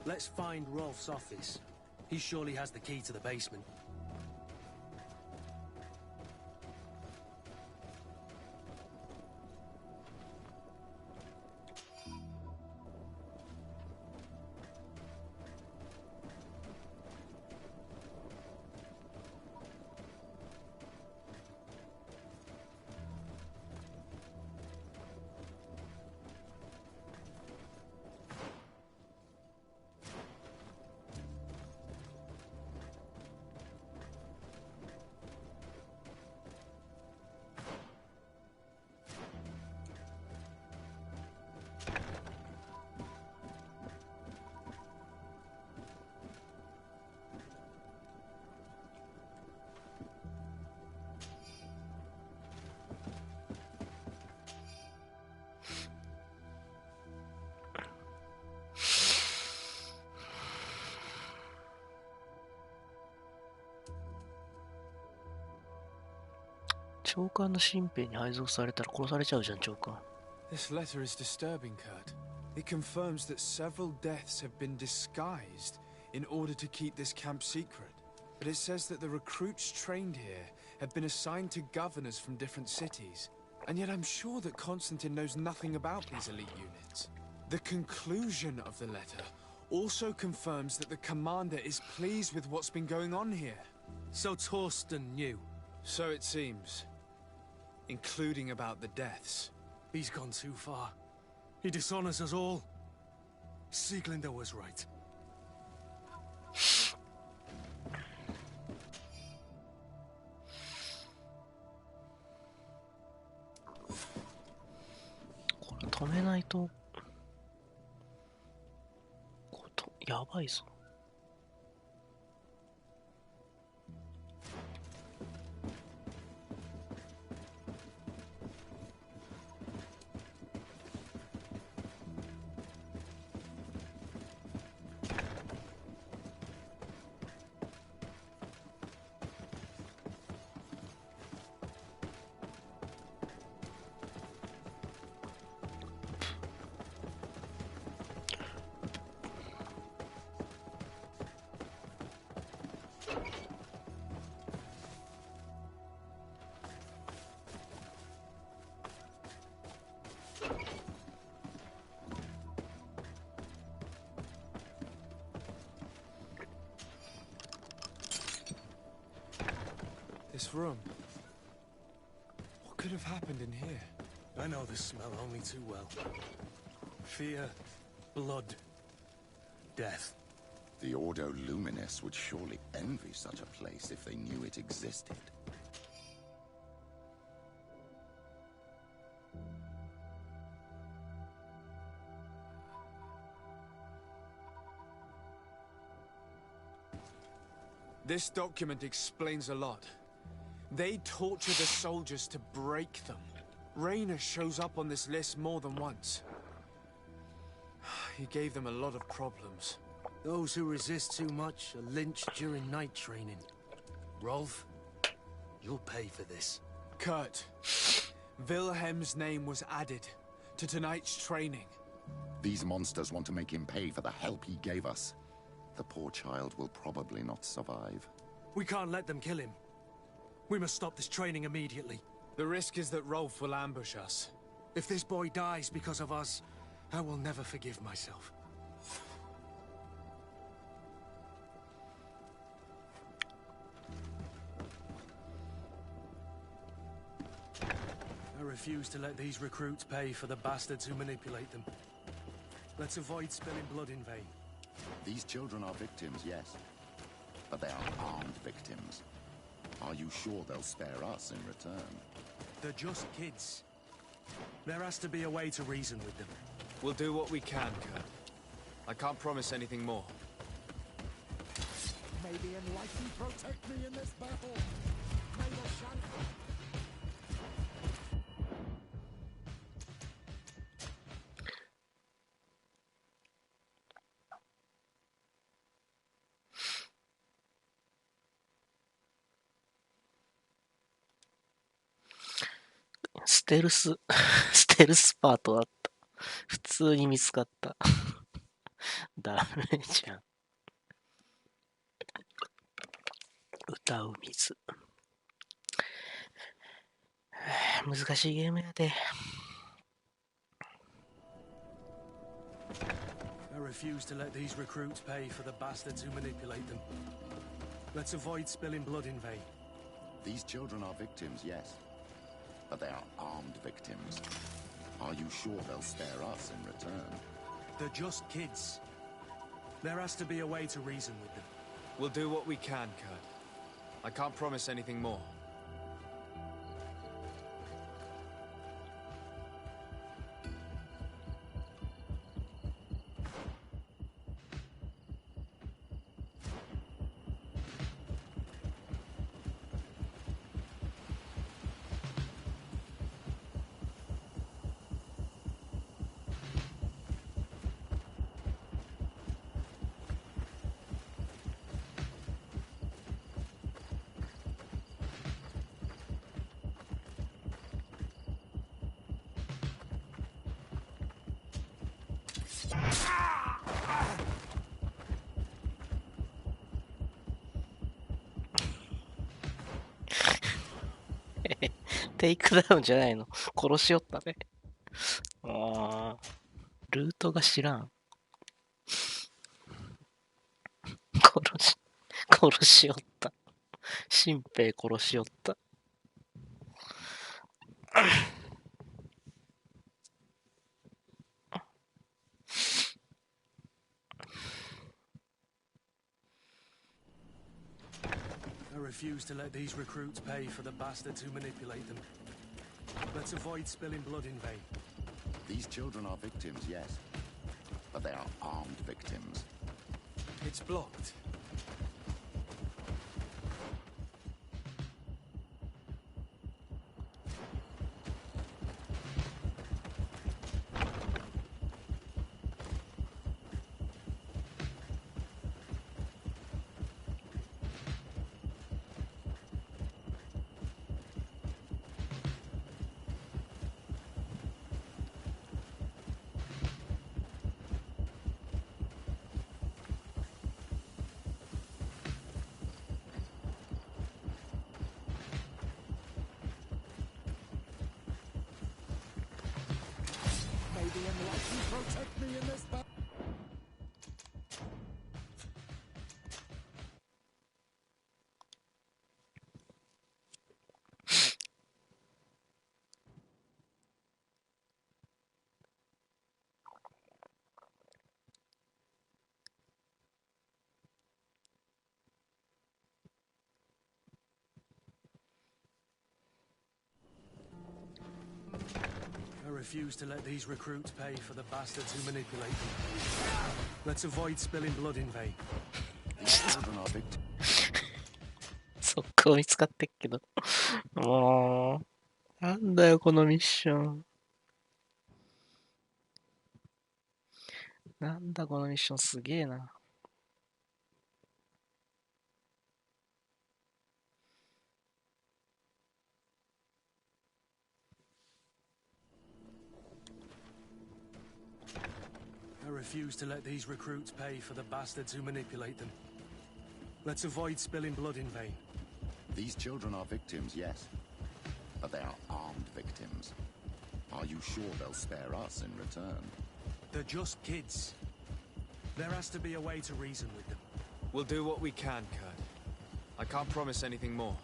Let's find Rolf's office. He surely has the key to the basement.長官の身辺に配属されたら殺されちゃうじゃん、長官。This letter is disturbing, Kurt. It confirms that several deaths have been disguised in order to keep this camp secret. But it says that the recruits trained here have been assigned to governors from different cities. And yet I'm sure that Constantine knows nothing about these elite units. The conclusion of the letter also confirms that the commander is pleased with what's been going on here. So Torsten knew? So it seems. Including about the deaths. He's gone too far. He dishonors us all. Sieglinder was right.これ止めないと、やばいぞ。This room. What could have happened in here? I know this smell only too well. Fear, blood, death. The Ordo Luminis would surely envy such a place if they knew it existed. This document explains a lot. They torture the soldiers to break them. Rayner shows up on this list more than once. He gave them a lot of problems. Those who resist too much are lynched during night training. Rolf, you'll pay for this. Kurt, Wilhelm's name was added to tonight's training. These monsters want to make him pay for the help he gave us. The poor child will probably not survive. We can't let them kill him. We must stop this training immediately. The risk is that Rolf will ambush us. If this boy dies because of us, I will never forgive myself. I refuse to let these recruits pay for the bastards who manipulate them. Let's avoid spilling blood in vain. These children are victims, yes. But they are armed victims. Are you sure they'll spare us in return? They're just kids. There has to be a way to reason with them. We'll do what we can, Kurt. I can't promise anything more. May the Enlightened protect me in this battle. May the shadow...ステルスパートだった。普通に見つかった。ダメじゃん。歌う水。難しいゲームやで。I refuse to let these recruits pay for the bastards who manipulate them. Let's avoid spilling blood in vain. These children are victims, yes. But they are armed victims. Are you sure they'll spare us in return? They're just kids. There has to be a way to reason with them. We'll do what we can, Kurt. I can't promise anything more.テイクダウンじゃないの。殺しよったね。ああ、ルートが知らん。殺しよった。新兵殺しよった。I refuse to let these recruits pay for the bastards who manipulate them. Let's avoid spilling blood in vain. These children are victims, yes. But they are armed victims. It's blocked. May the enlightened protect me in this battle. I refuse to let these recruits pay for the bastards who manipulate them. Let's avoid spilling blood in vain. 速攻見つかってっけど。もう、なんだよこのミッション。なんだこのミッションすげえな。I refuse to let these recruits pay for the bastards who manipulate them. Let's avoid spilling blood in vain. These children are victims, yes. But they are armed victims. Are you sure they'll spare us in return? They're just kids. There has to be a way to reason with them. We'll do what we can, Kurt. I can't promise anything more.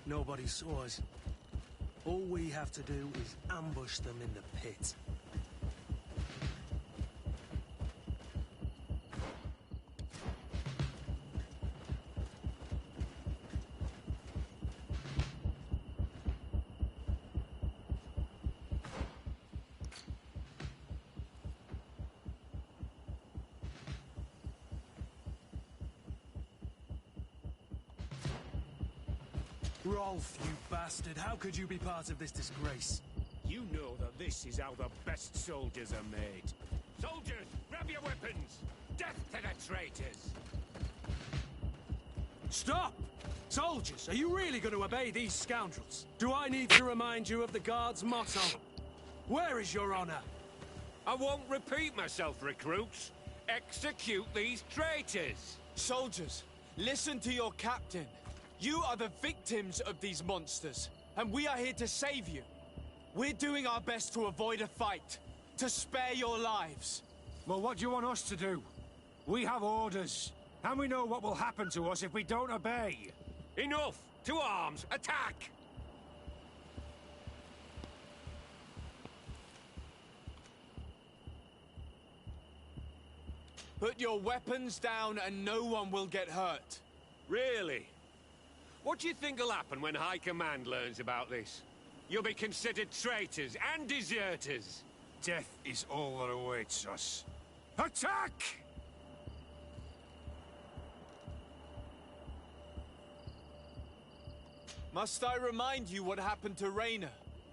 Nobody saw us. All we have to do is ambush them in the pit. Rolf, you bastard. How could you be part of this disgrace? You know that this is how the best soldiers are made. Soldiers, grab your weapons! Death to the traitors! Stop! Soldiers, are you really going to obey these scoundrels? Do I need to remind you of the Guard's motto? Where is your honor? I won't repeat myself, recruits. Execute these traitors! Soldiers, listen to your captain. You are the victims of these monsters, and we are here to save you. We're doing our best to avoid a fight, to spare your lives. Well, what do you want us to do? We have orders, and we know what will happen to us if we don't obey. Enough! To arms! Attack! Put your weapons down and no one will get hurt. Really? What do you think will happen when High Command learns about this? You'll be considered traitors and deserters. Death is all that awaits us. Attack! Must I remind you what happened to Raynor?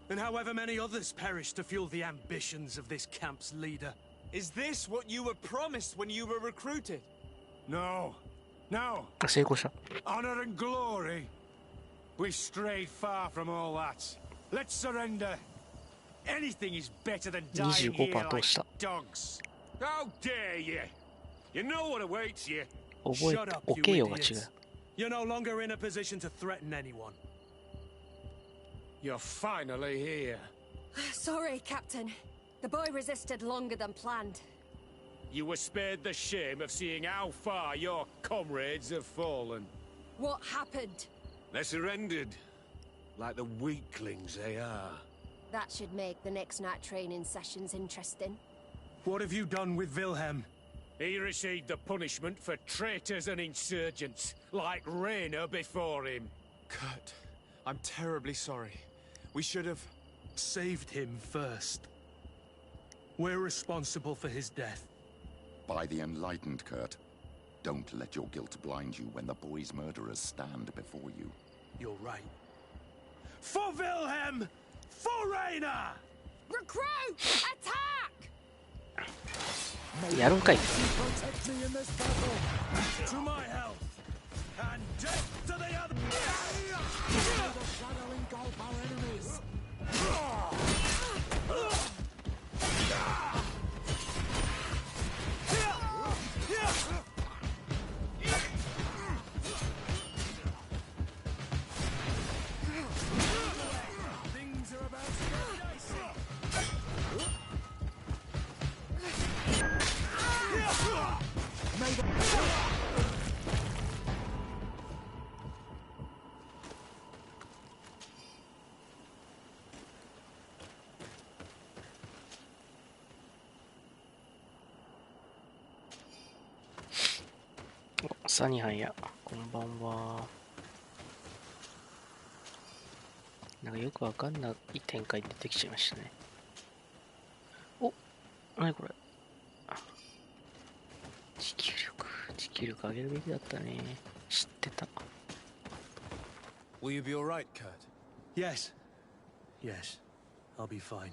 And however many others perished to fuel the ambitions of this camp's leader. Is this what you were promised when you were recruited? No. No. 成功した。 Honor and glory. We've strayed far from all that. Let's surrender. Anything is better than dying here 25% like 通した。 dogs. How dare you? You know what awaits you. 覚え Shut て up, お you けよが違 idiots. う。 You're no longer in a position to threaten anyone. You're finally here. Sorry, Captain. The boy resisted longer than planned. You were spared the shame of seeing how far your comrades have fallen. What happened? They surrendered, like the weaklings they are. That should make the next night training sessions interesting. What have you done with Wilhelm? He received the punishment for traitors and insurgents, like Rayner before him. Kurt, I'm terribly sorry. We should have... saved him first. We're responsible for his death. By the enlightened, Kurt. Don't let your guilt blind you when the boy's murderers stand before you. You're right. For Wilhelm! For Rayner! Recruit! Attack! やるんかい。 Protect me in this battle! To my health! And death to the other! The shadow engulf our enemies! Things are about to get dicey! サニハンや、こんばんは。なんかよくわかんない展開出てきちゃいましたね。お、なにこれ。持久力上げるべきだったね。知ってた。Will you be alright, Kurt? Yes. Yes. I'll be fine.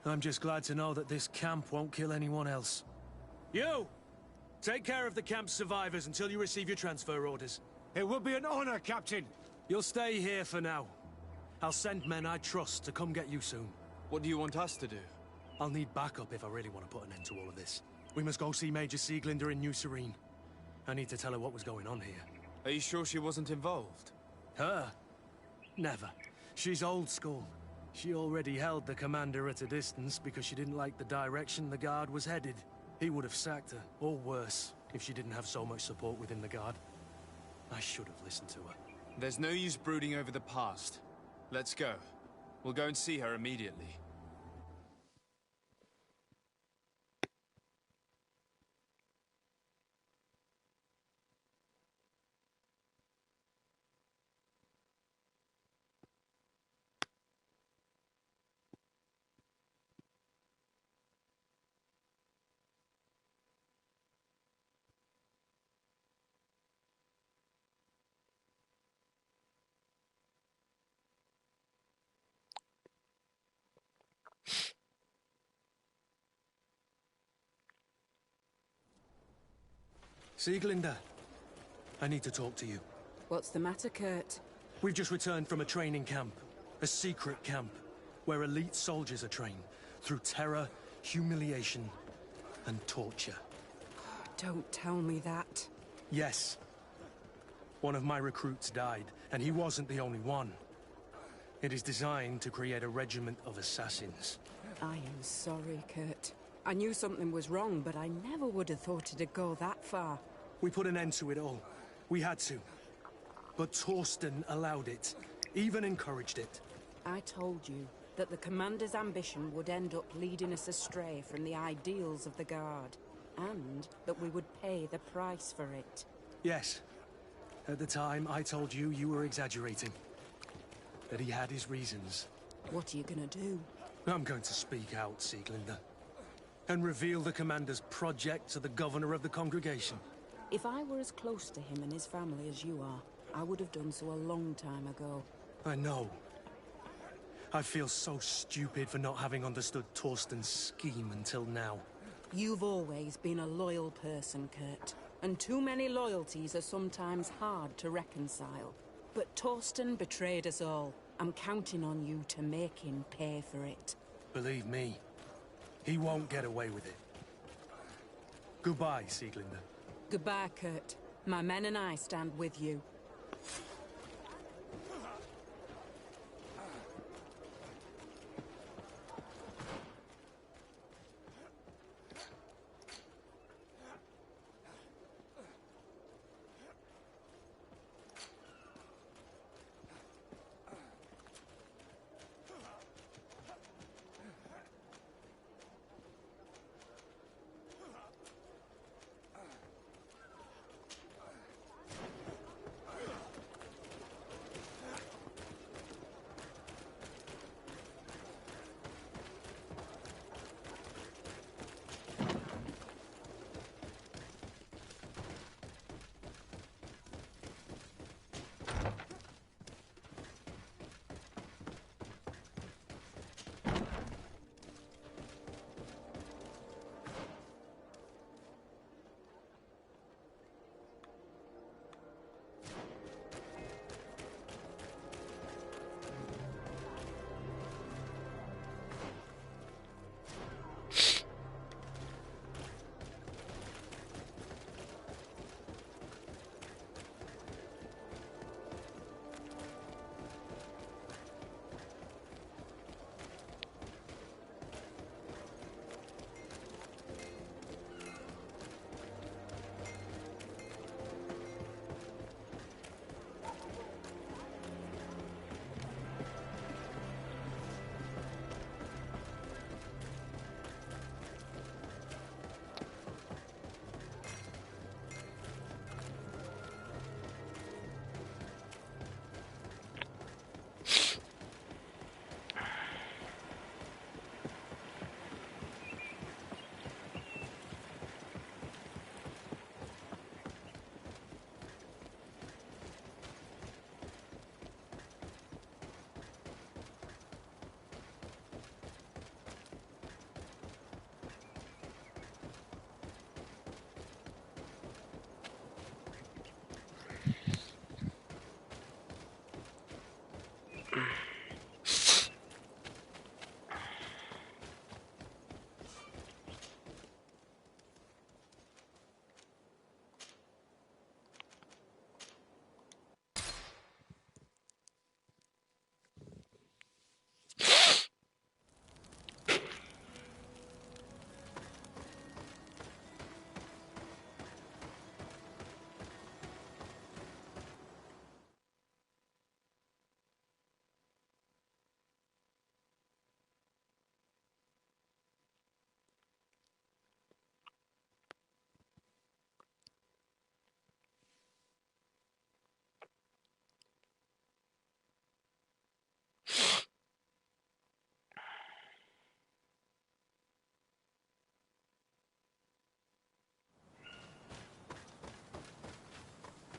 I'm just glad to know that this camp won't kill anyone else. You! Take care of the camp's survivors until you receive your transfer orders. It would be an honor, Captain! You'll stay here for now. I'll send men I trust to come get you soon. What do you want us to do? I'll need backup if I really want to put an end to all of this. We must go see Major Sieglinder in New Serene. I need to tell her what was going on here. Are you sure she wasn't involved? Her? Never. She's old school. She already held the commander at a distance because she didn't like the direction the Guard was headed. He would have sacked her, or worse, if she didn't have so much support within the Guard. I should have listened to her. There's no use brooding over the past. Let's go. We'll go and see her immediately. Sieglinder, I need to talk to you. What's the matter, Kurt? We've just returned from a training camp. A secret camp, where elite soldiers are trained through terror, humiliation, and torture. Don't tell me that. Yes. One of my recruits died, and he wasn't the only one. It is designed to create a regiment of assassins. I am sorry, Kurt. I knew something was wrong, but I never would have thought it'd go that far. We put an end to it all. We had to. But Torsten allowed it, even encouraged it. I told you that the Commander's ambition would end up leading us astray from the ideals of the Guard, and that we would pay the price for it. Yes. At the time, I told you you were exaggerating. That he had his reasons. What are you gonna do? I'm going to speak out, Sieglinder. And reveal the Commander's project to the Governor of the Congregation. If I were as close to him and his family as you are, I would have done so a long time ago. I know. I feel so stupid for not having understood Torsten's scheme until now. You've always been a loyal person, Kurt. And too many loyalties are sometimes hard to reconcile. But Torsten betrayed us all. I'm counting on you to make him pay for it. Believe me, he won't get away with it. Goodbye, Sieglinder. Goodbye, Kurt. My men and I stand with you.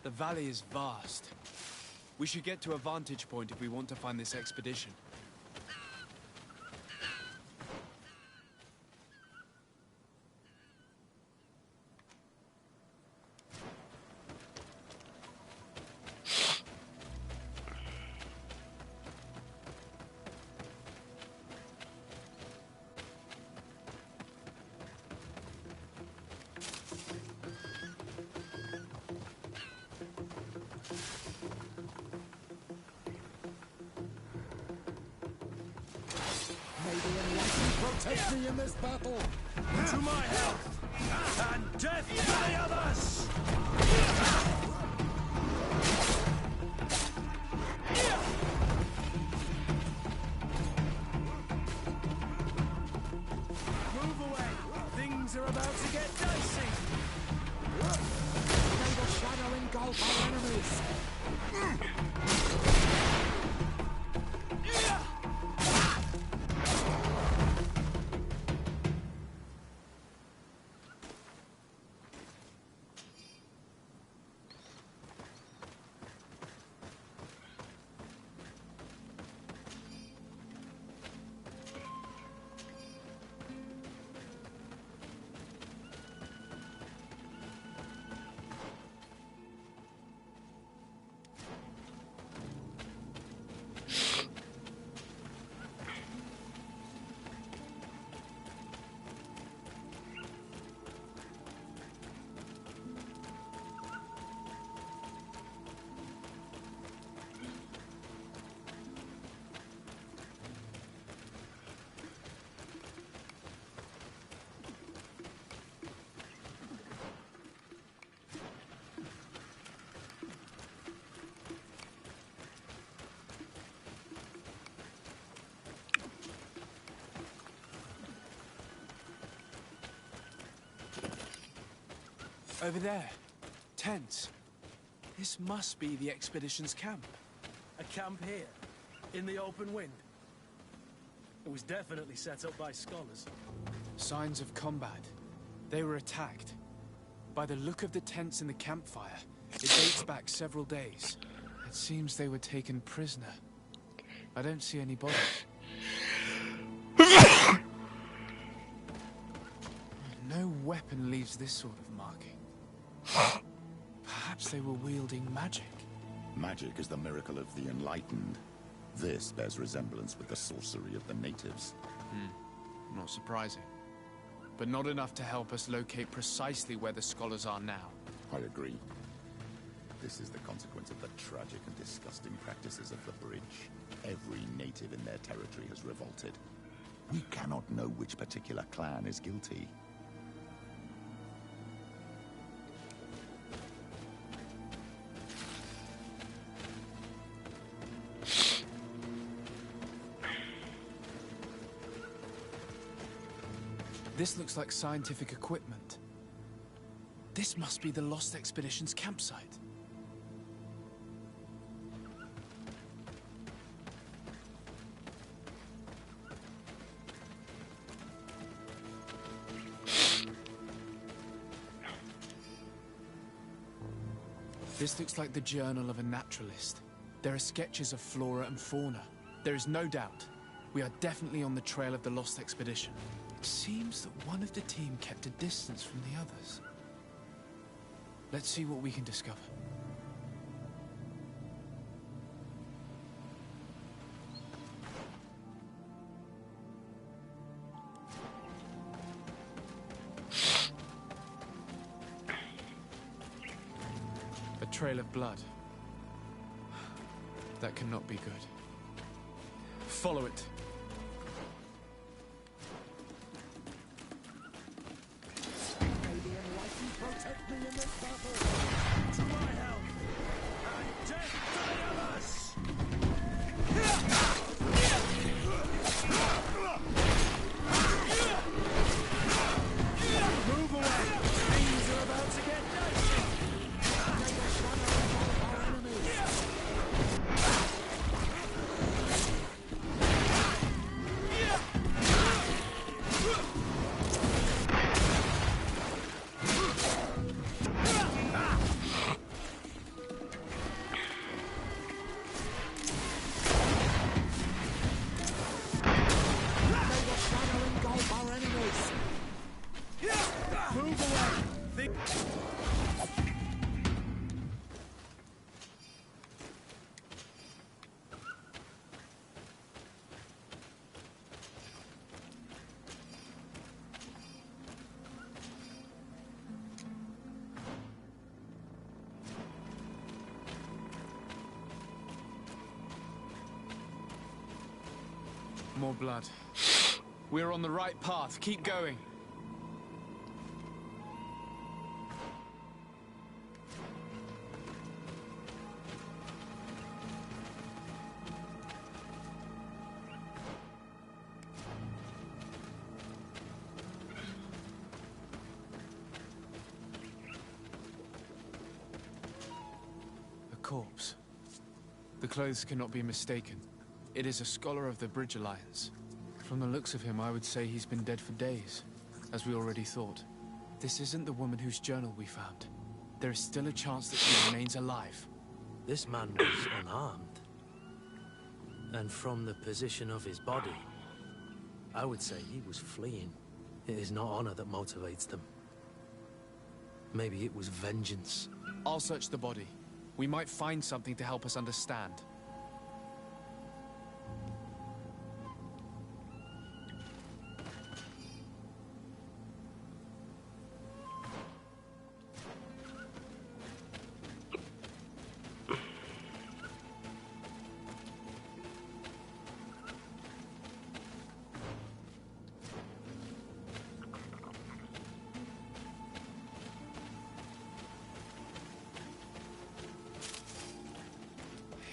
The valley is vast. We should get to a vantage point if we want to find this expedition. Protect me in this battle! To my health! And death to the others! Move away! Things are about to get dicey! May the shadow engulf our enemies! Over there. Tents. This must be the expedition's camp. A camp here? In the open wind? It was definitely set up by scholars. Signs of combat. They were attacked. By the look of the tents in the campfire, it dates back several days. It seems they were taken prisoner. I don't see any bodies. No weapon leaves this sort of marking. Perhaps they were wielding magic. Magic is the miracle of the enlightened. This bears resemblance with the sorcery of the natives. Not surprising. But not enough to help us locate precisely where the scholars are now. I agree. This is the consequence of the tragic and disgusting practices of the bridge. Every native in their territory has revolted. We cannot know which particular clan is guilty. This looks like scientific equipment. This must be the Lost Expedition's campsite. This looks like the journal of a naturalist. There are sketches of flora and fauna. There is no doubt. We are definitely on the trail of the Lost Expedition. It seems that one of the team kept a distance from the others. Let's see what we can discover. A trail of blood. That cannot be good. Follow it. Protect me in this battle! To my help! And death to the others! Move away! Things are about to get dicey! May the shadow engulf our enemies! More blood. We're on the right path. Keep going. A corpse. The clothes cannot be mistaken. It is a scholar of the Bridge Alliance. From the looks of him, I would say he's been dead for days, as we already thought. This isn't the woman whose journal we found. There is still a chance that she remains alive. This man was unarmed. And from the position of his body, I would say he was fleeing. It is not honor that motivates them. Maybe it was vengeance. I'll search the body. We might find something to help us understand.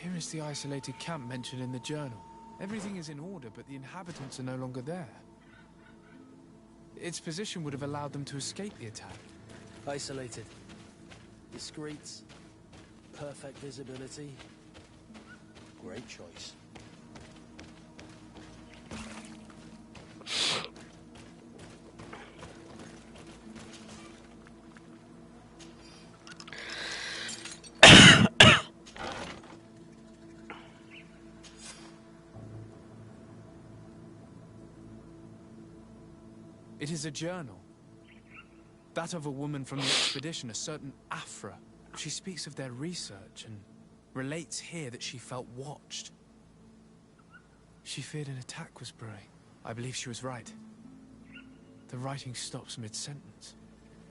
Here is the isolated camp mentioned in the journal. Everything is in order, but the inhabitants are no longer there. Its position would have allowed them to escape the attack. Isolated. Discreet. Perfect visibility. Great choice. It is a journal. That of a woman from the expedition, a certain Afra. She speaks of their research and relates here that she felt watched. She feared an attack was brewing. I believe she was right. The writing stops mid-sentence.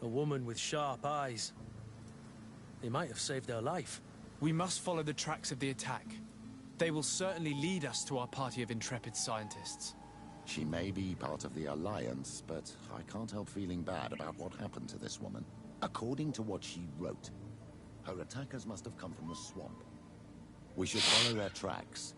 A woman with sharp eyes. They might have saved her life. We must follow the tracks of the attack. They will certainly lead us to our party of intrepid scientists. She may be part of the Alliance, but I can't help feeling bad about what happened to this woman. According to what she wrote, her attackers must have come from the swamp. We should follow their tracks.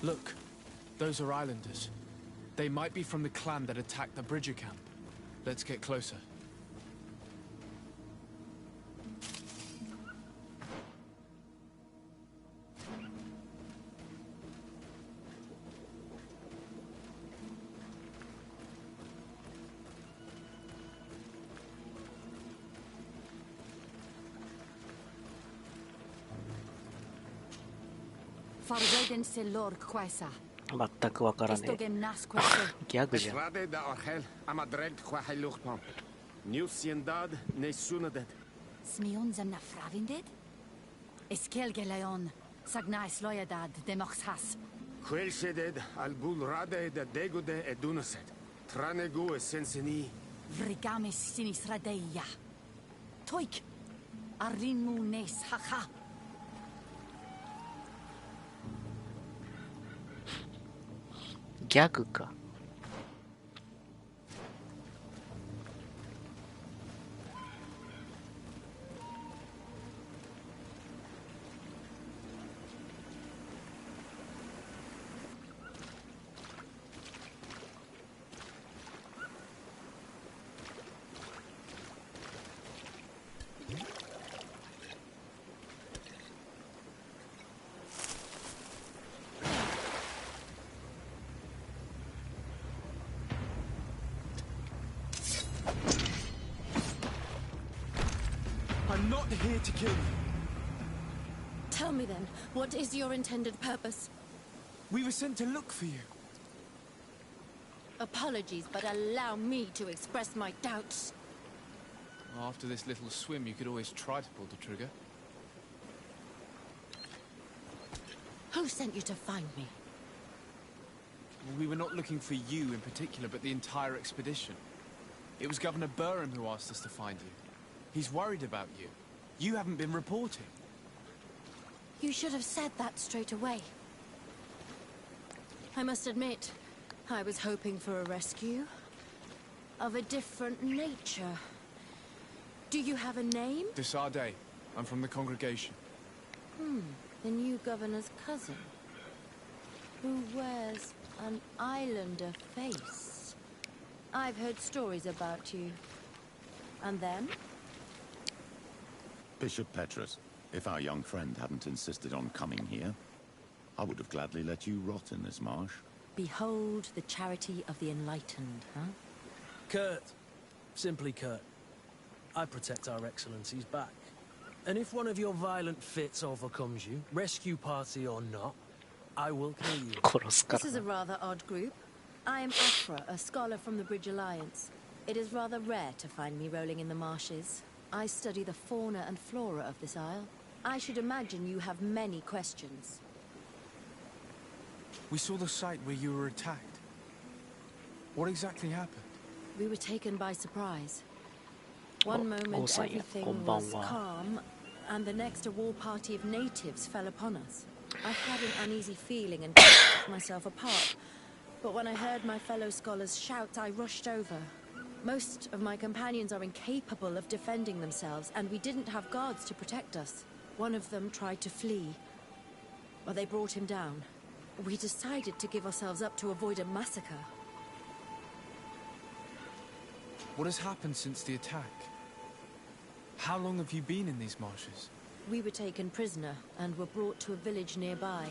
Look, those are islanders. They might be from the clan that attacked the Bridger camp. Let's get closer. Farveden se lor quesa. 全くわからねえ。 Esto gem nas queso. ギャグじゃん。 Esrade da orgel amadrel quahel luchtpom. Niusiendad nesunaded. Smion zem na fravindet? Eskel geleon. Sagnais loyadad demox has. Quelseded al gul rade da degude edunaset. Tranegu essenseni. Vrigamis sinis radeia. Toik. Arrinmu nes haha. ギャグか。I'm not here to kill you. Tell me then, what is your intended purpose? We were sent to look for you. Apologies, but allow me to express my doubts. After this little swim, you could always try to pull the trigger. Who sent you to find me? We were not looking for you in particular, but the entire expedition. It was Governor Burham who asked us to find you. He's worried about you. You haven't been reporting. You should have said that straight away. I must admit, I was hoping for a rescue of a different nature. Do you have a name? Desarde. I'm from the congregation. The new governor's cousin, who wears an islander face. I've heard stories about you. And then? Bishop Petrus, if our young friend hadn't insisted on coming here, I would have gladly let you rot in this marsh. Behold the charity of the enlightened, huh? Kurt. Simply Kurt. I protect our excellency's back. And if one of your violent fits overcomes you, rescue party or not, I will kill you. This is a rather odd group. I am Afra, a scholar from the Bridge Alliance. It is rather rare to find me rolling in the marshes. I study the fauna and flora of this isle. I should imagine you have many questions. We saw the site where you were attacked. What exactly happened? We were taken by surprise. One moment everything was calm, and the next a war party of natives fell upon us. I had an uneasy feeling and kept myself apart. But when I heard my fellow scholars shout, I rushed over. Most of my companions are incapable of defending themselves, and we didn't have guards to protect us. One of them tried to flee, but they brought him down. We decided to give ourselves up to avoid a massacre. What has happened since the attack? How long have you been in these marshes? We were taken prisoner and were brought to a village nearby.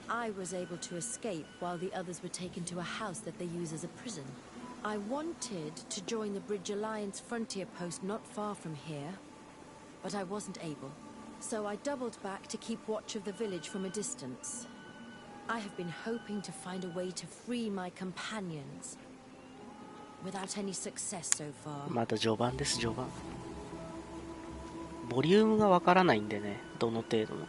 I was able to escape while the others were taken to a house that they use as a prison. I wanted to join the Bridge Alliance frontier post not far from here, but I wasn't able. So I doubled back to keep watch of the village from a distance. I have been hoping to find a way to free my companions, without any success so far. また序盤です、序盤。ボリュームがわからないんでね、どの程度も。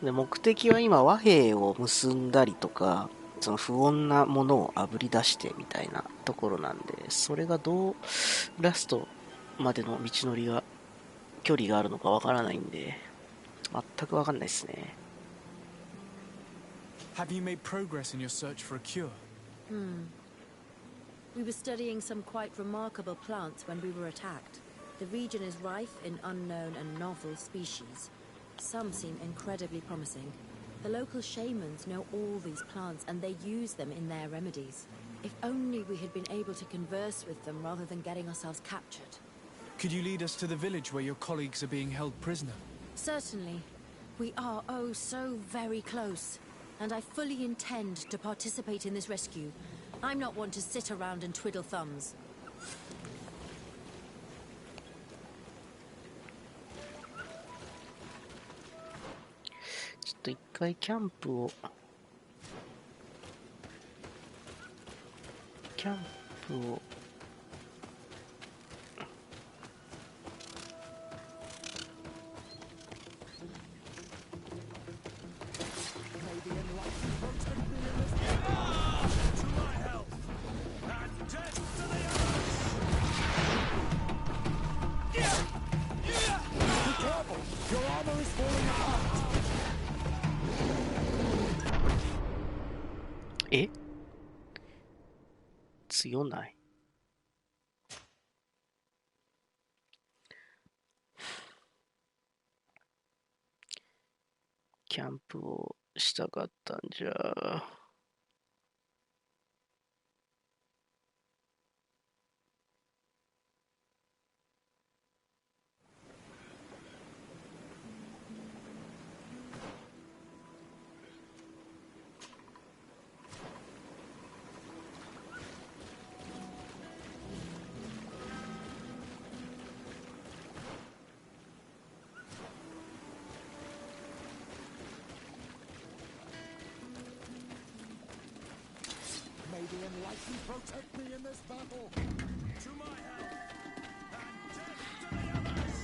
で、目的は今和平を結んだりとか、その不穏なものをあぶり出してみたいなところなんで、それがどうラストまでの道のりが距離があるのかわからないんで、全くわかんないですね。Have you made progress in your search for a cure? We were studying some quite remarkable plants when we were attacked. The region is rife in unknown and novel species. Some seem incredibly promising. The local shamans know all these plants and they use them in their remedies. If only we had been able to converse with them rather than getting ourselves captured. Could you lead us to the village where your colleagues are being held prisoner? Certainly. We are oh so very close. And I fully intend to participate in this rescue. I'm not one to sit around and twiddle thumbs. ちょっと一回キャンプを強ない。キャンプをしたかったんじゃ。May the enlightened protect me in this battle. To my help, and death to the others.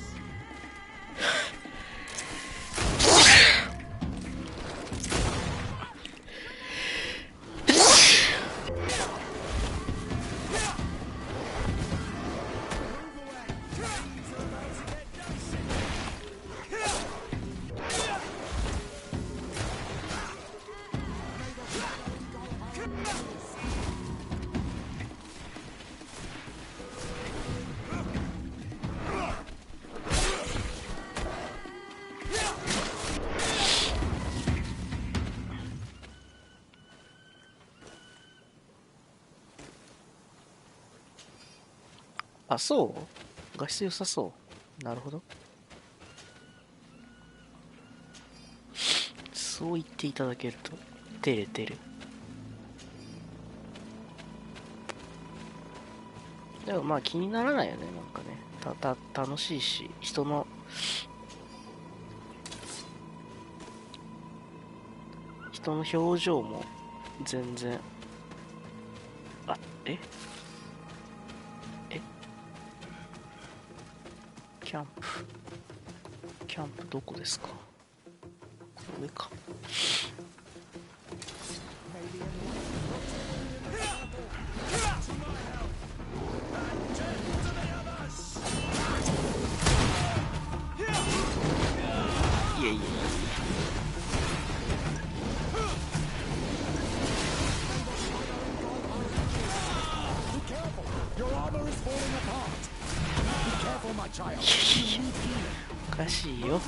あ、そう画質良さそう。なるほど。そう言っていただけると照れてる。でもまあ気にならないよね。なんかね、楽しいし、人の表情も全然、あ、キャンプどこですか？上か。いやいや。おかしいよ。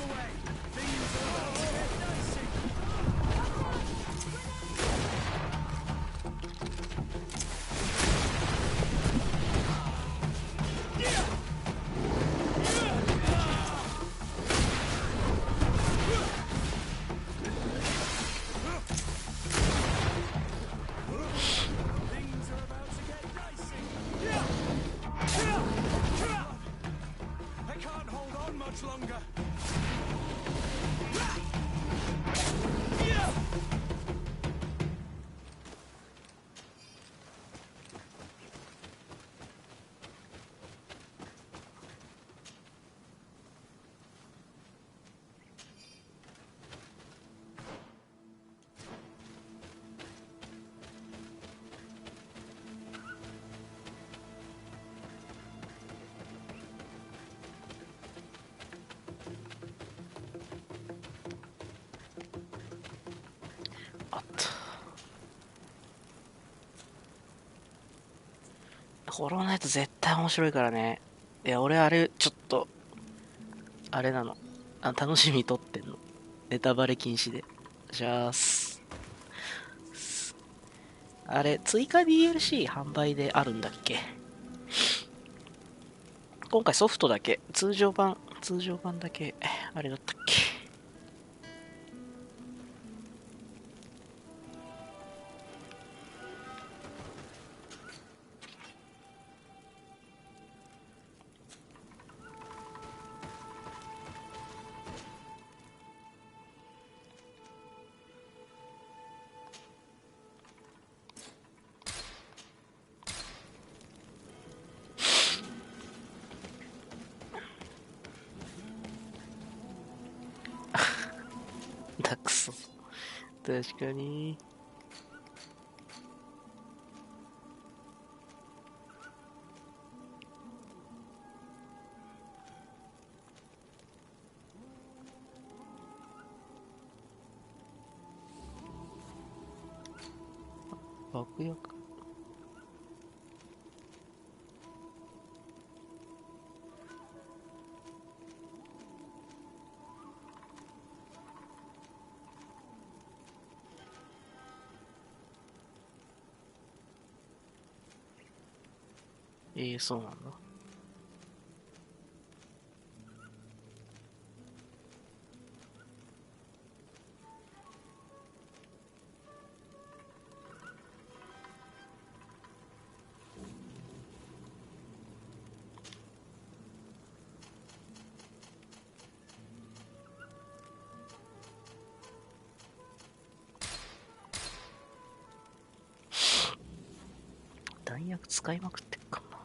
ホローナイト絶対面白いからね。いや、俺あれ、ちょっと、あれなの。楽しみに撮ってんの。ネタバレ禁止で。じゃああれ、追加 DLC 販売であるんだっけ？今回ソフトだけ、通常版だけ、あれだったっけ？確かに。爆薬。そうなんだ。弾薬使いまくってっかな。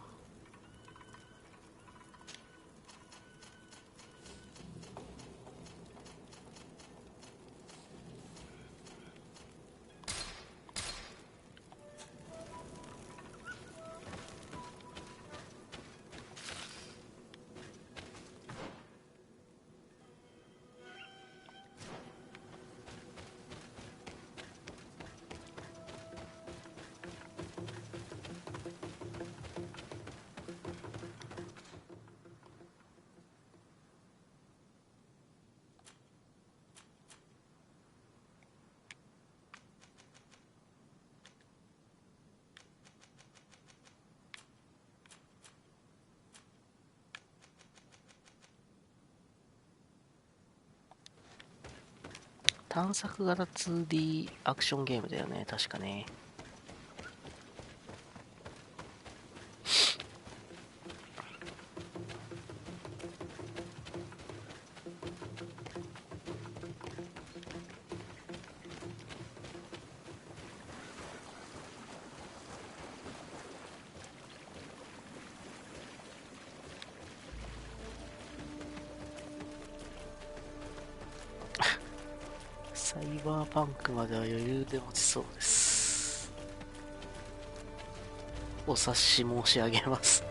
探索型 2D アクションゲームだよね、確かね。サイバーパンクまでは余裕で持ちそうです。お察し申し上げます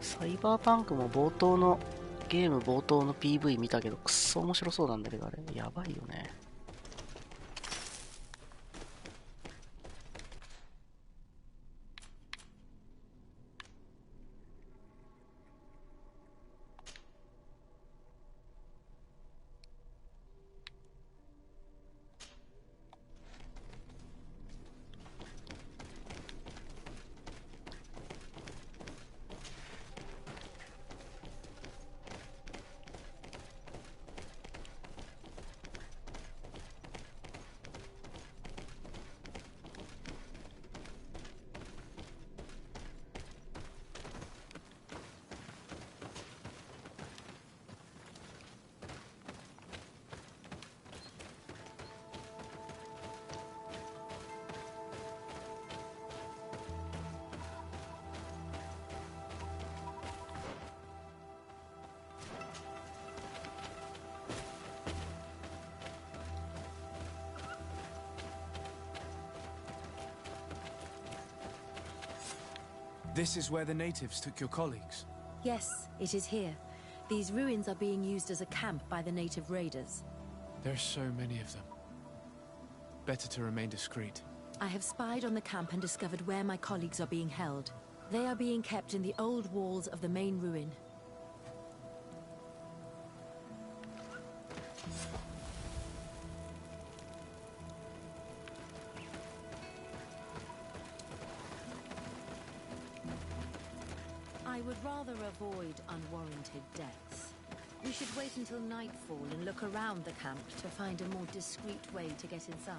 サイバーパンクもゲーム冒頭の PV 見たけど、くっそ面白そうなんだけど、あれ、やばいよね。This is where the natives took your colleagues? Yes, it is here. These ruins are being used as a camp by the native raiders. There are so many of them. Better to remain discreet. I have spied on the camp and discovered where my colleagues are being held. They are being kept in the old walls of the main ruin. I would rather avoid unwarranted deaths. We should wait until nightfall and look around the camp to find a more discreet way to get inside.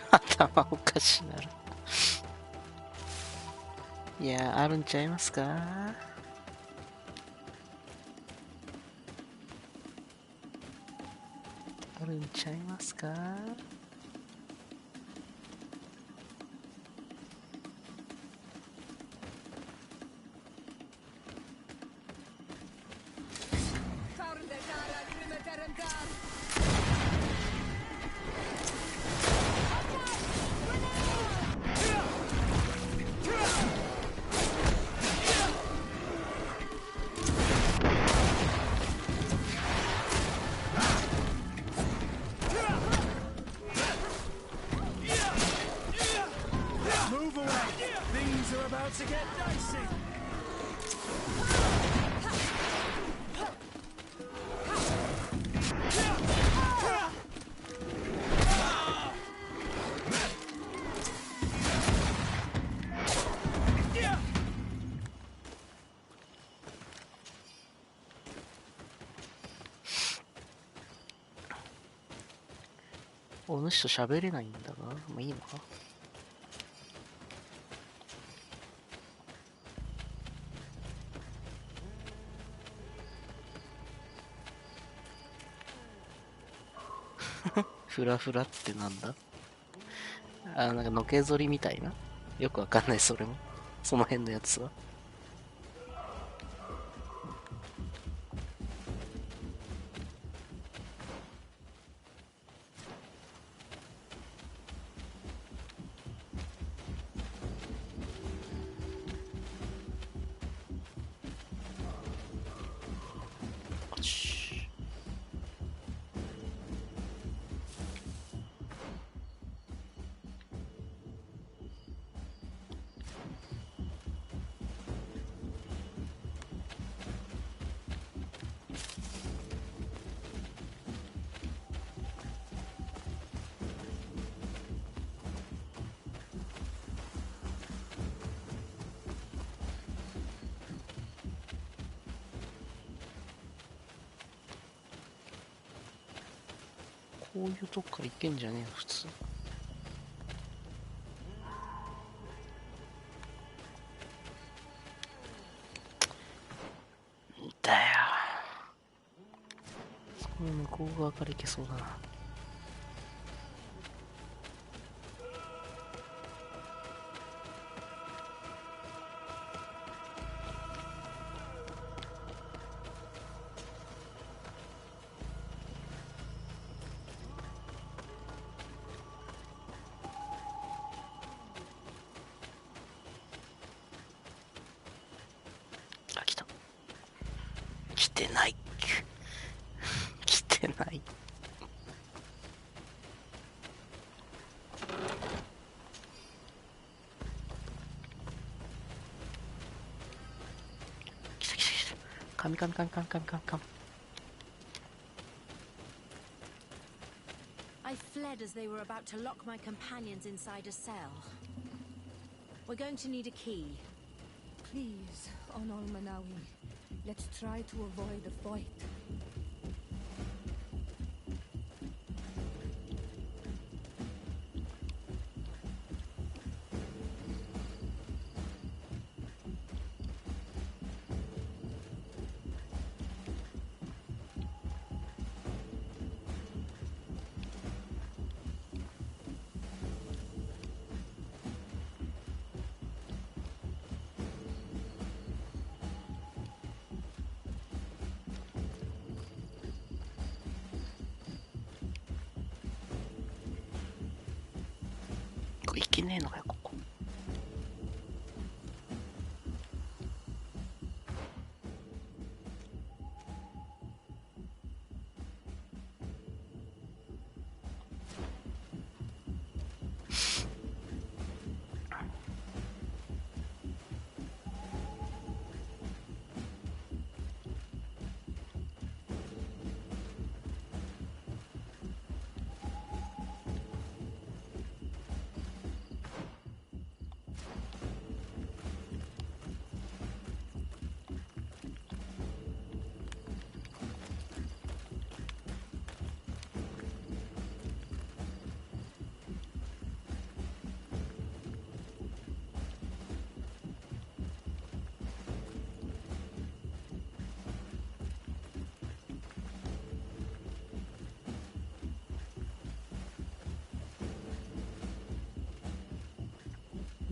頭おかしなる。いや、あるんちゃいますか？あるんちゃいますか？お主と喋れないんだが、まあいいのか。フラフラってなんだ？あ、なんかのけぞりみたいな。よくわかんない、それも。その辺のやつは。こういうとこから行けんじゃねえよ、普通。だよ。そこの向こう側から行けそうだな。てない来てない。来た来た来た。カミカミカミカミカミカミカミ。I fled as they were about to lock my companions inside a cell. We're going to need a key. Please, Onol Manawi, let's try to avoid a fight.これいけねえのかよ、ここ。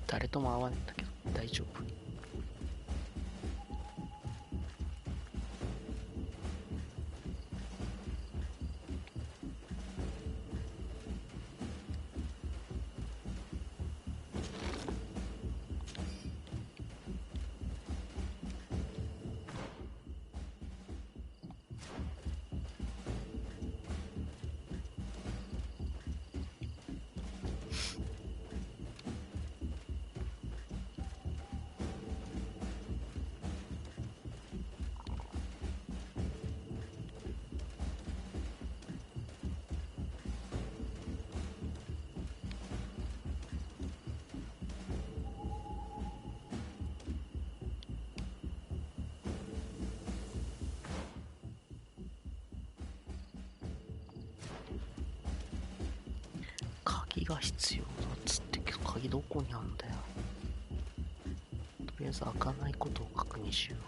誰とも会わねえんだけど大丈夫。鍵が必要だっつってけど、鍵どこにあんだよ。とりあえず開かないことを確認しよう。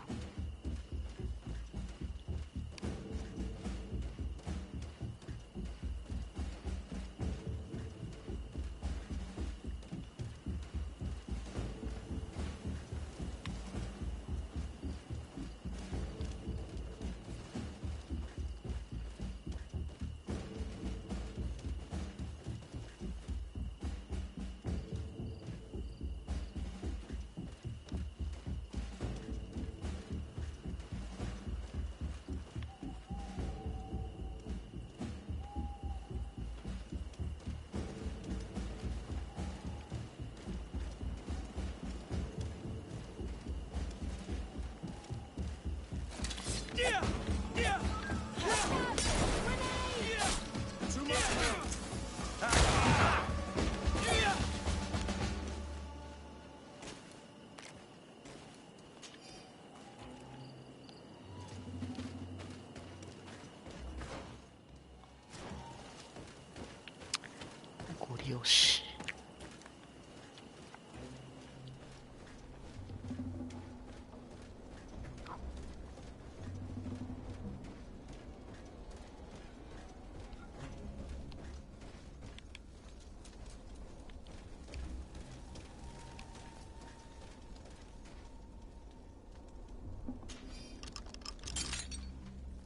ゴリ押し。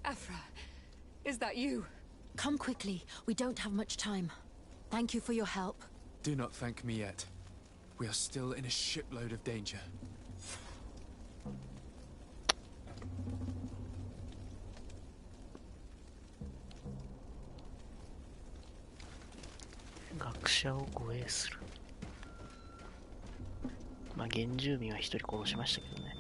Afra, is that you? Come quickly. We don't have much time. Thank you for your help. Do not thank me yet. We are still in a shipload of danger. 者を護衛する。まあ原住民は一人殺しましたけどね。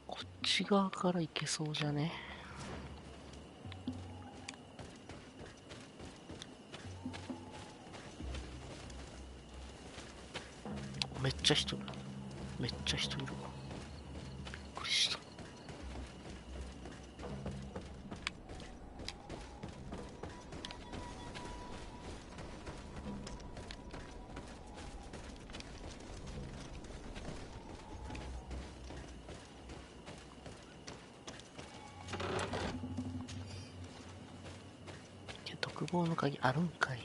こっち側から行けそうじゃね？めっちゃ人いる。めっちゃ人いるわ。びっくりした。独房の鍵あるんかい。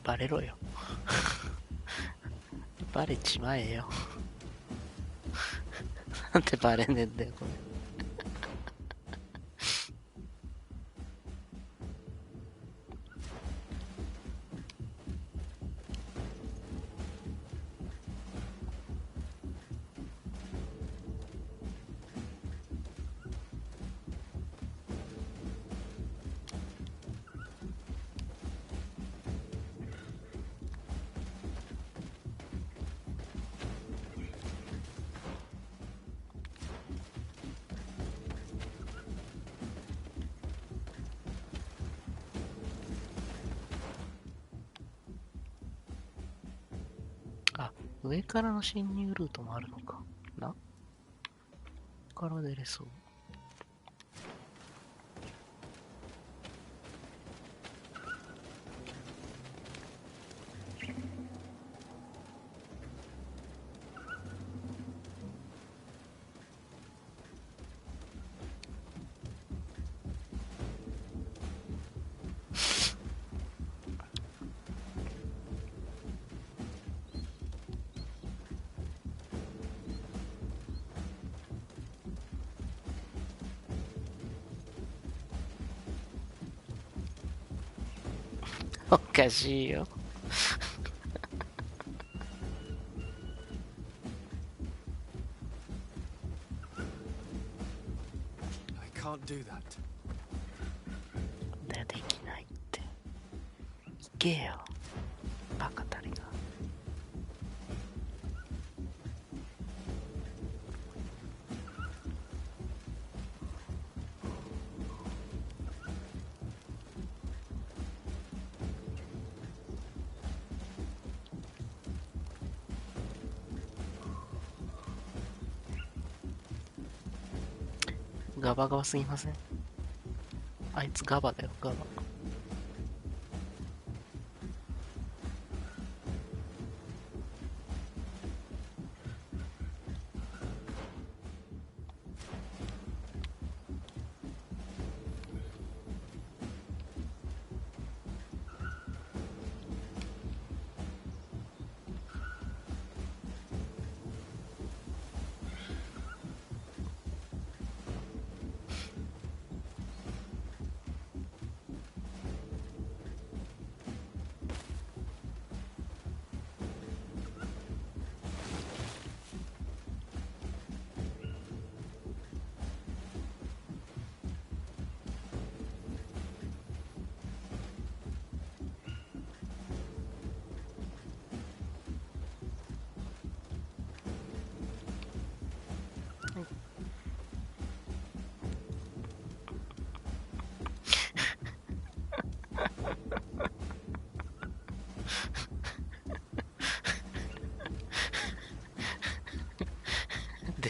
バレろよ。バレちまえよ。なんでバレねえんだよ、これ。あ、上からの侵入ルートもあるのかな。ここから出れそう。おかしいよ。I can't do that. できないって。行けよ。バカたりが。ガバガバすぎません？あいつガバだよ、ガバ。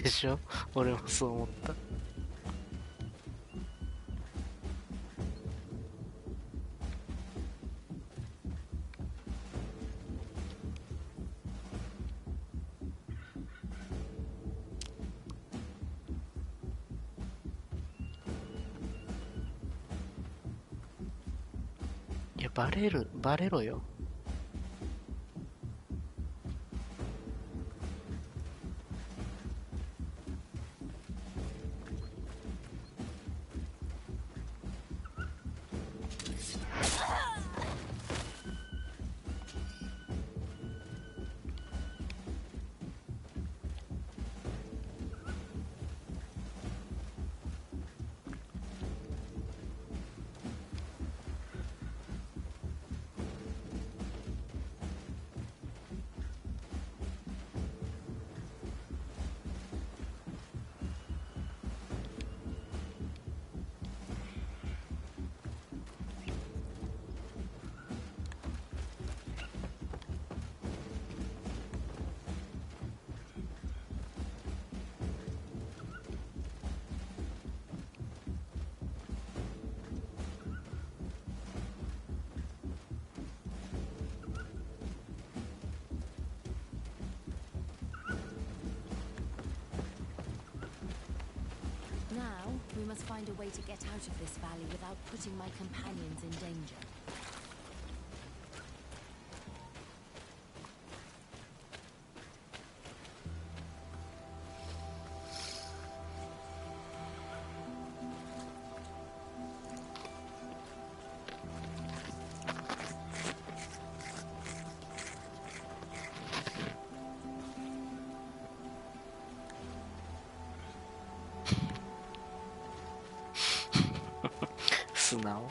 でしょ。俺もそう思った。いや、バレろよ。Now, we must find a way to get out of this valley without putting my companions in danger. 素直。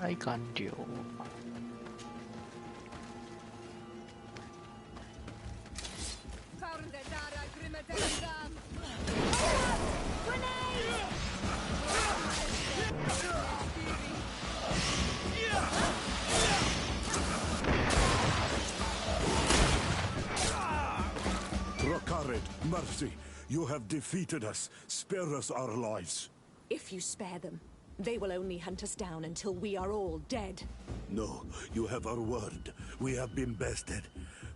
はい、完了。Mercy, you have defeated us. Spare us our lives. If you spare them, they will only hunt us down until we are all dead. No, you have our word. We have been bested.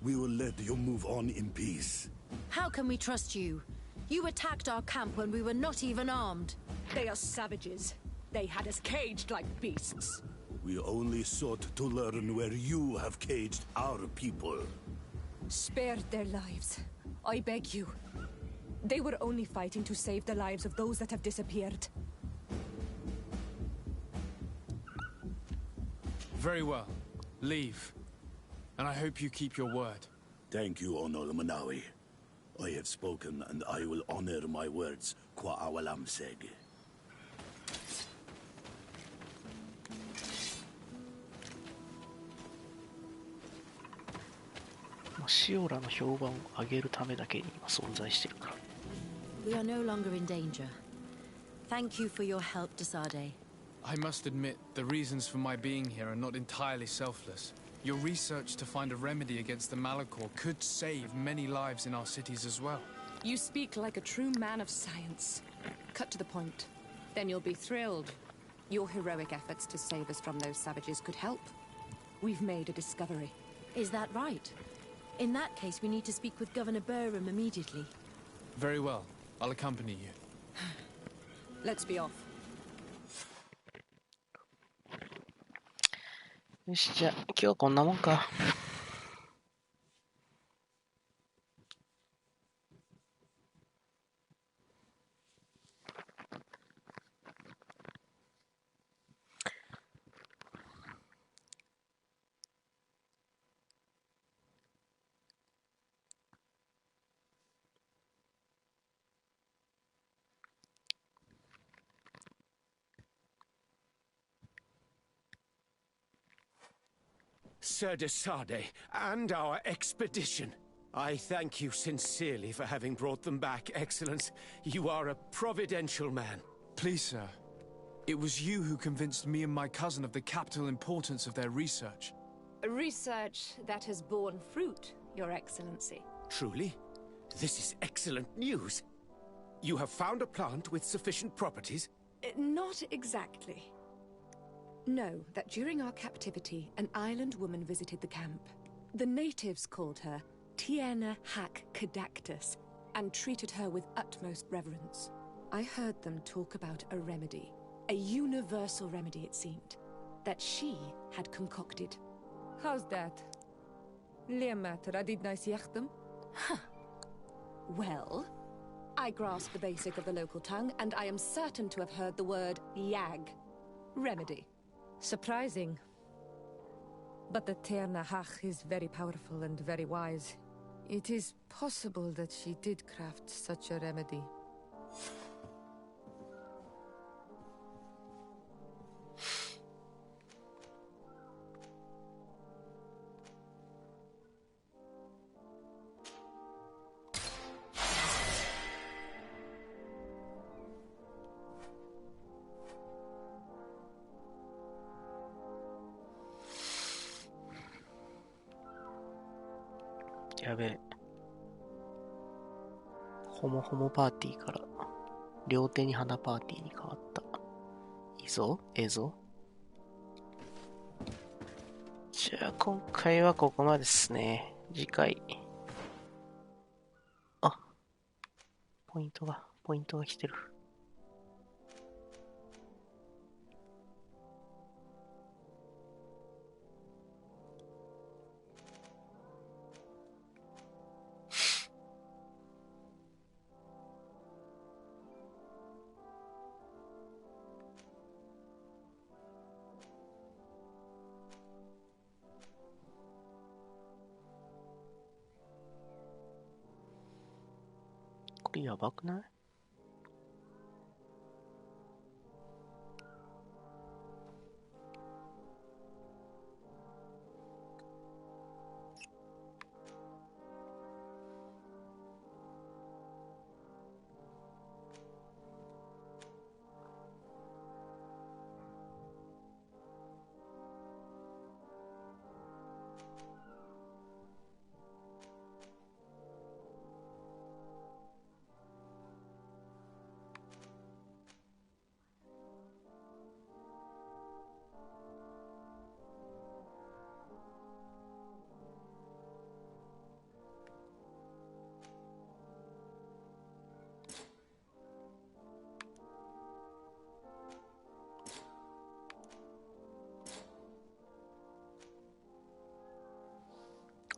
We will let you move on in peace. How can we trust you? You attacked our camp when we were not even armed. They are savages. They had us caged like beasts. We only sought to learn where you have caged our people. Spare their lives. I beg you. They were only fighting to save the lives of those that have disappeared. Very well. Leave. And I hope you keep your word. Thank you, Honor Manawi. I have spoken, and I will honor my words, qua awalam seg. シオラの評判を上げるためだけに今存在してるから。We are no longer in danger. Thank you for your help, Desade. I must admit, the reasons for my being here are not entirely selfless. Your research to find a remedy against the Malachor could save many lives in our cities as well. You speak like a true man of science. Cut to the point. Then you'll be thrilled. Your heroic efforts to save us from those savages could help. We've made a discovery. Is that right? In that case, we need to speak with Governor Burham immediately. Very well. I'll accompany you. Let's be off. よし、じゃあ、今日はこんなもんか。Sir de Sade, and our expedition. I thank you sincerely for having brought them back, Excellence. You are a providential man. Please, sir. It was you who convinced me and my cousin of the capital importance of their research. Research that has borne fruit, Your Excellency. Truly? This is excellent news. You have found a plant with sufficient properties? Not exactly. Know that during our captivity, an island woman visited the camp. The natives called her Tiena Hack Cadactus and treated her with utmost reverence. I heard them talk about a remedy, a universal remedy it seemed, that she had concocted. How's that? Leamat radidnais yachtem? Well, I grasp the basic of the local tongue, and I am certain to have heard the word yag. Remedy. Surprising. But the Terna Hach is very powerful and very wise. It is possible that she did craft such a remedy.やべえ。ホモホモパーティーから両手に花パーティーに変わった。いいぞ、ええぞ。じゃあ今回はここまでですね。次回。あ、ポイントが来てる。これやばくない？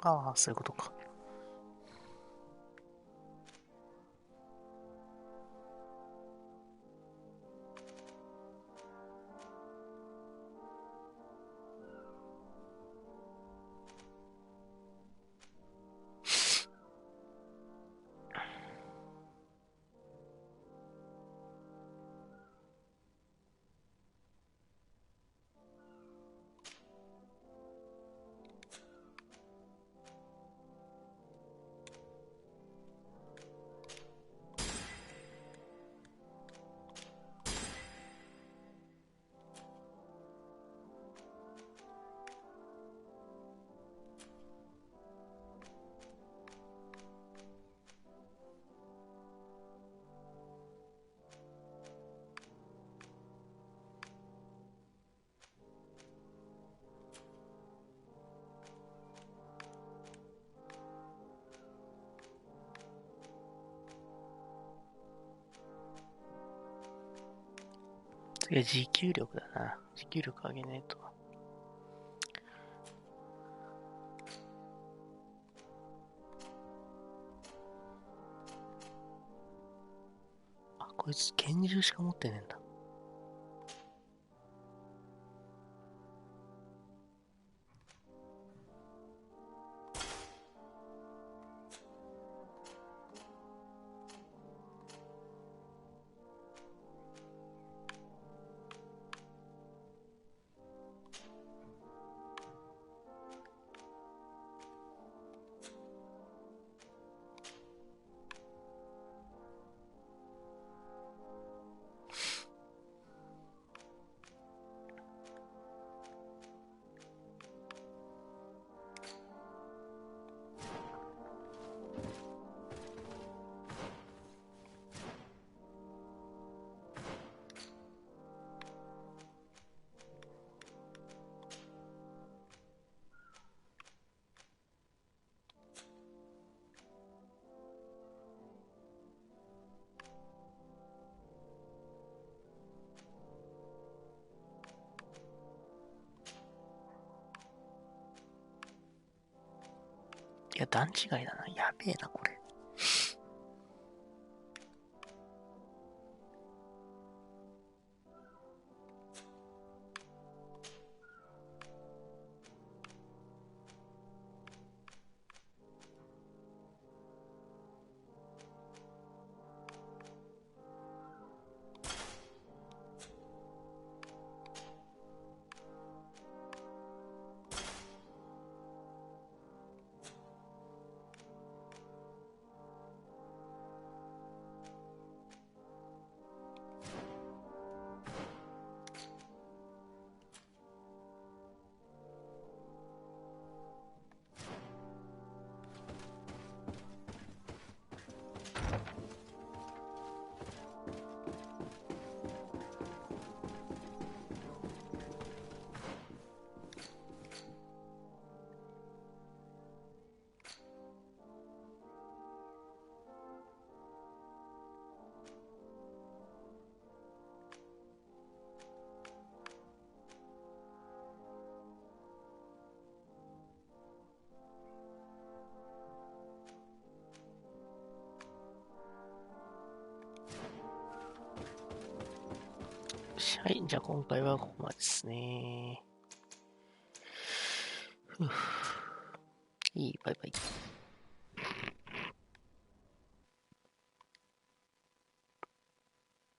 ああ、そういうことか。次は持久力だな。持久力上げねえと。あ、こいつ拳銃しか持ってねえんだ。いや、段違いだな。やべえな、これ。はい、じゃあ今回はここまでですね。いい、バイバイ。